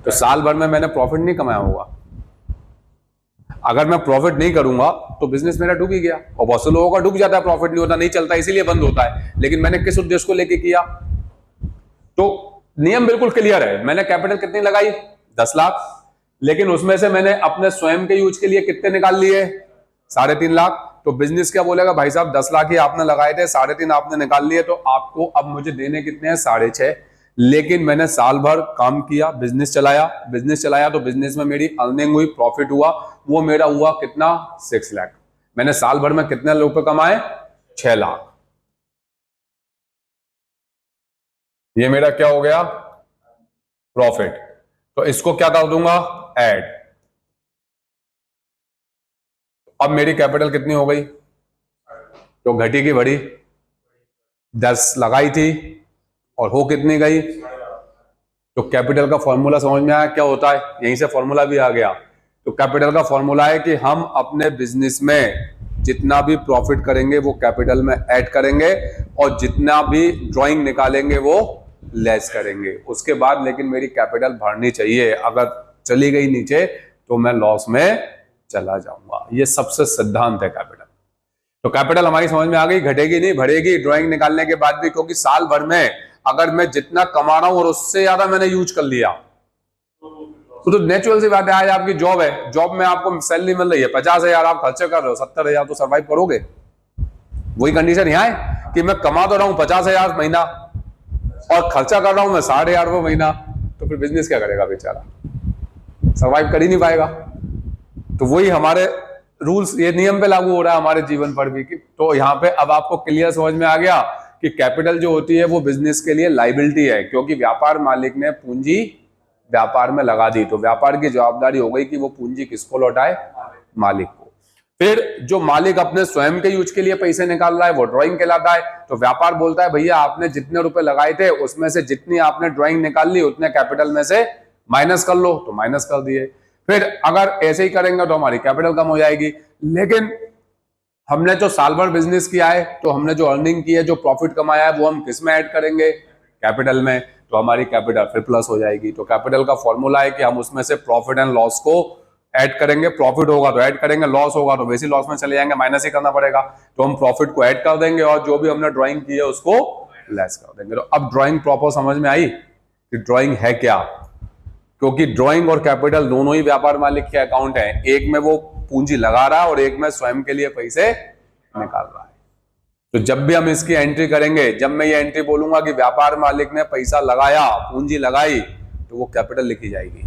तो साल भर में मैंने प्रॉफिट नहीं कमाया होगा। अगर मैं प्रॉफिट नहीं करूंगा तो बिजनेस मेरा डूब ही गया। और बहुत से लोगों का डूब जाता है, प्रॉफिट नहीं होता, नहीं चलता, इसीलिए बंद होता है। लेकिन मैंने किस उद्देश्य को लेके किया? तो नियम बिल्कुल क्लियर है। मैंने कैपिटल कितनी लगाई? 10 लाख। लेकिन उसमें से मैंने अपने स्वयं के यूज के लिए कितने निकाल लिए? 3.5 लाख। तो बिजनेस क्या बोलेगा? भाई साहब 10 लाख ही आपने लगाए थे, 3.5 आपने निकाल लिए, तो आपको अब मुझे देने कितने हैं? 6.5। लेकिन मैंने साल भर काम किया, बिजनेस चलाया तो बिजनेस में मेरी अर्निंग हुई, प्रॉफिट हुआ। वो मेरा हुआ कितना? 6 लाख। मैंने साल भर में कितने रुपए कमाए? 6 लाख। ये मेरा क्या हो गया? प्रॉफिट। तो इसको क्या कर दूंगा? ऐड। अब मेरी कैपिटल कितनी हो गई? तो घटी की बढ़ी? 10 लगाई थी और हो कितनी गई? तो कैपिटल का फॉर्मूला समझ में आया क्या होता है? यहीं से फॉर्मूला भी आ गया। तो कैपिटल का फॉर्मूला है कि हम अपने बिजनेस में जितना भी प्रॉफिट करेंगे वो कैपिटल में ऐड करेंगे, और जितना भी ड्राइंग निकालेंगे वो लेस करेंगे। उसके बाद लेकिन मेरी कैपिटल बढ़नी चाहिए। अगर चली गई नीचे तो मैं लॉस में चला जाऊंगा। ये सबसे सिद्धांत है कैपिटल। तो कैपिटल हमारी समझ में आ गई, घटेगी नहीं बढ़ेगी ड्राइंग निकालने के बाद भी, क्योंकि साल भर में अगर मैं जितना कमा रहा हूं और उससे ज्यादा मैंने यूज कर लिया तो नेचुरल सी बात है। आज आपकी जॉब है, जॉब में आपको सैलरी मिल रही है 50,000, आप खर्चे कर रहे हो 70,000, तो सर्वाइव करोगे? वही कंडीशन यहां है कि मैं कमा तो रहा हूं 50,000 महीना और खर्चा कर रहा हूं मैं 60,000 रुपये महीना, तो फिर बिजनेस क्या करेगा बेचारा? सर्वाइव कर ही नहीं पाएगा। तो वही हमारे रूल्स, ये नियम पे लागू हो रहा है हमारे जीवन पर भी। तो यहाँ पे अब आपको क्लियर समझ में आ गया कि कैपिटल जो होती है वो बिजनेस के लिए लाइबिलिटी है, क्योंकि व्यापार मालिक ने पूंजी व्यापार में लगा दी, तो व्यापार की जवाबदारी हो गई कि वो पूंजी किसको लौटाए? मालिक को। फिर जो मालिक अपने स्वयं के यूज के लिए पैसे निकाल रहा है वो ड्राइंग कहलाता है। तो व्यापार बोलता है भैया आपने जितने रुपए लगाए थे उसमें से जितनी आपने ड्राइंग निकाल ली उतने कैपिटल में से माइनस कर लो, तो माइनस कर दिए। फिर अगर ऐसे ही करेंगे तो हमारी कैपिटल कम हो जाएगी। लेकिन हमने जो साल भर बिजनेस किया है, तो हमने जो अर्निंग की है, जो प्रॉफिट कमाया है, वो हम किस में ऐड करेंगे? कैपिटल में। तो हमारी कैपिटल फिर प्लस हो जाएगी। तो कैपिटल का फॉर्मूला है कि हम उसमें से प्रॉफिट एंड लॉस को ऐड करेंगे। प्रॉफिट होगा तो ऐड करेंगे, लॉस होगा तो वैसे लॉस में चले जाएंगे, माइनस ही करना पड़ेगा। तो हम प्रॉफिट को ऐड कर देंगे और जो भी हमने ड्राइंग की है उसको लेस कर देंगे। तो अब ड्राइंग प्रॉपर समझ में आई कि ड्राइंग है क्या? क्योंकि ड्राइंग और कैपिटल दोनों ही व्यापार मालिक के अकाउंट है। एक में वो पूंजी लगा रहा है और एक में स्वयं के लिए पैसे निकाल रहा है। तो जब भी हम इसकी एंट्री करेंगे, जब मैं ये एंट्री बोलूंगा कि व्यापार मालिक ने पैसा लगाया, पूंजी लगाई, तो वो कैपिटल लिखी जाएगी।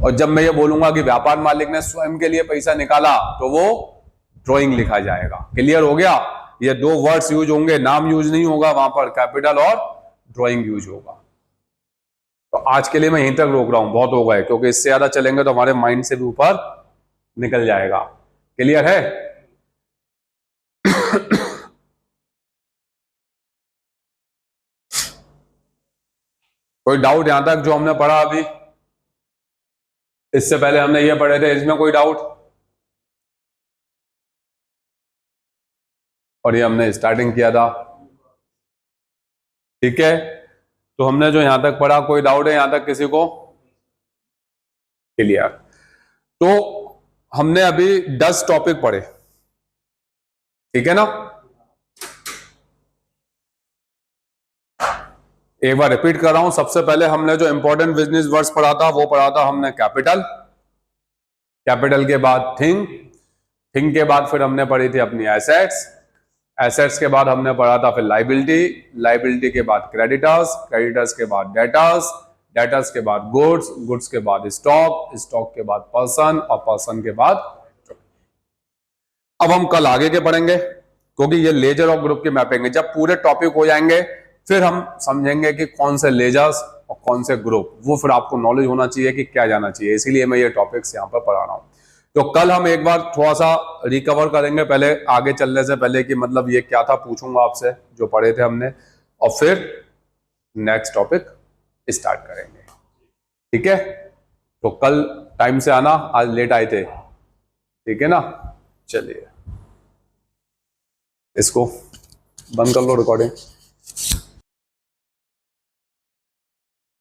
और जब मैं ये बोलूंगा कि व्यापार मालिक ने स्वयं के लिए पैसा निकाला, तो वो ड्राइंग लिखा जाएगा। क्लियर हो गया? ये दो वर्ड्स यूज होंगे, नाम यूज नहीं होगा वहां पर, कैपिटल और ड्राइंग यूज होगा। तो आज के लिए मैं यहीं तक रोक रहा हूं, बहुत हो गए, क्योंकि इससे ज्यादा चलेंगे तो हमारे माइंड से भी ऊपर निकल जाएगा। क्लियर है? कोई डाउट यहां तक जो हमने पढ़ा अभी? इससे पहले हमने ये पढ़े थे, इसमें कोई डाउट? और ये हमने स्टार्टिंग किया था, ठीक है। तो हमने जो यहां तक पढ़ा, कोई डाउट है यहां तक किसी को? क्लियर? तो हमने अभी 10 टॉपिक पढ़े, ठीक है ना? एक बार रिपीट कर रहा हूं। सबसे पहले हमने जो इंपॉर्टेंट बिजनेस वर्ड्स पढ़ा था, वो पढ़ा था हमने कैपिटल। कैपिटल के बाद थिंग, थिंग के बाद फिर हमने पढ़ी थी अपनी एसेट्स, एसेट्स के बाद हमने पढ़ा था फिर लाइबिलिटी, लाइबिलिटी के बाद क्रेडिटर्स, क्रेडिटर्स के बाद डेटर्स, डेटर्स के बाद गुड्स, गुड्स के बाद स्टॉक, स्टॉक के बाद पर्सन, और पर्सन के बाद। अब हम कल आगे के पढ़ेंगे, क्योंकि ये लेजर और ग्रुप की मैपिंग है। जब पूरे टॉपिक हो जाएंगे फिर हम समझेंगे कि कौन से लेजर्स और कौन से ग्रुप, वो फिर आपको नॉलेज होना चाहिए कि क्या जाना चाहिए। इसीलिए मैं ये टॉपिक्स यहाँ पर पढ़ा रहा हूँ। तो कल हम एक बार थोड़ा सा रिकवर करेंगे, पहले आगे चलने से पहले, कि मतलब ये क्या था, पूछूंगा आपसे जो पढ़े थे हमने, और फिर नेक्स्ट टॉपिक स्टार्ट करेंगे, ठीक है? तो कल टाइम से आना, आज लेट आए थे, ठीक है ना? चलिए इसको बंद कर लो रिकॉर्डिंग।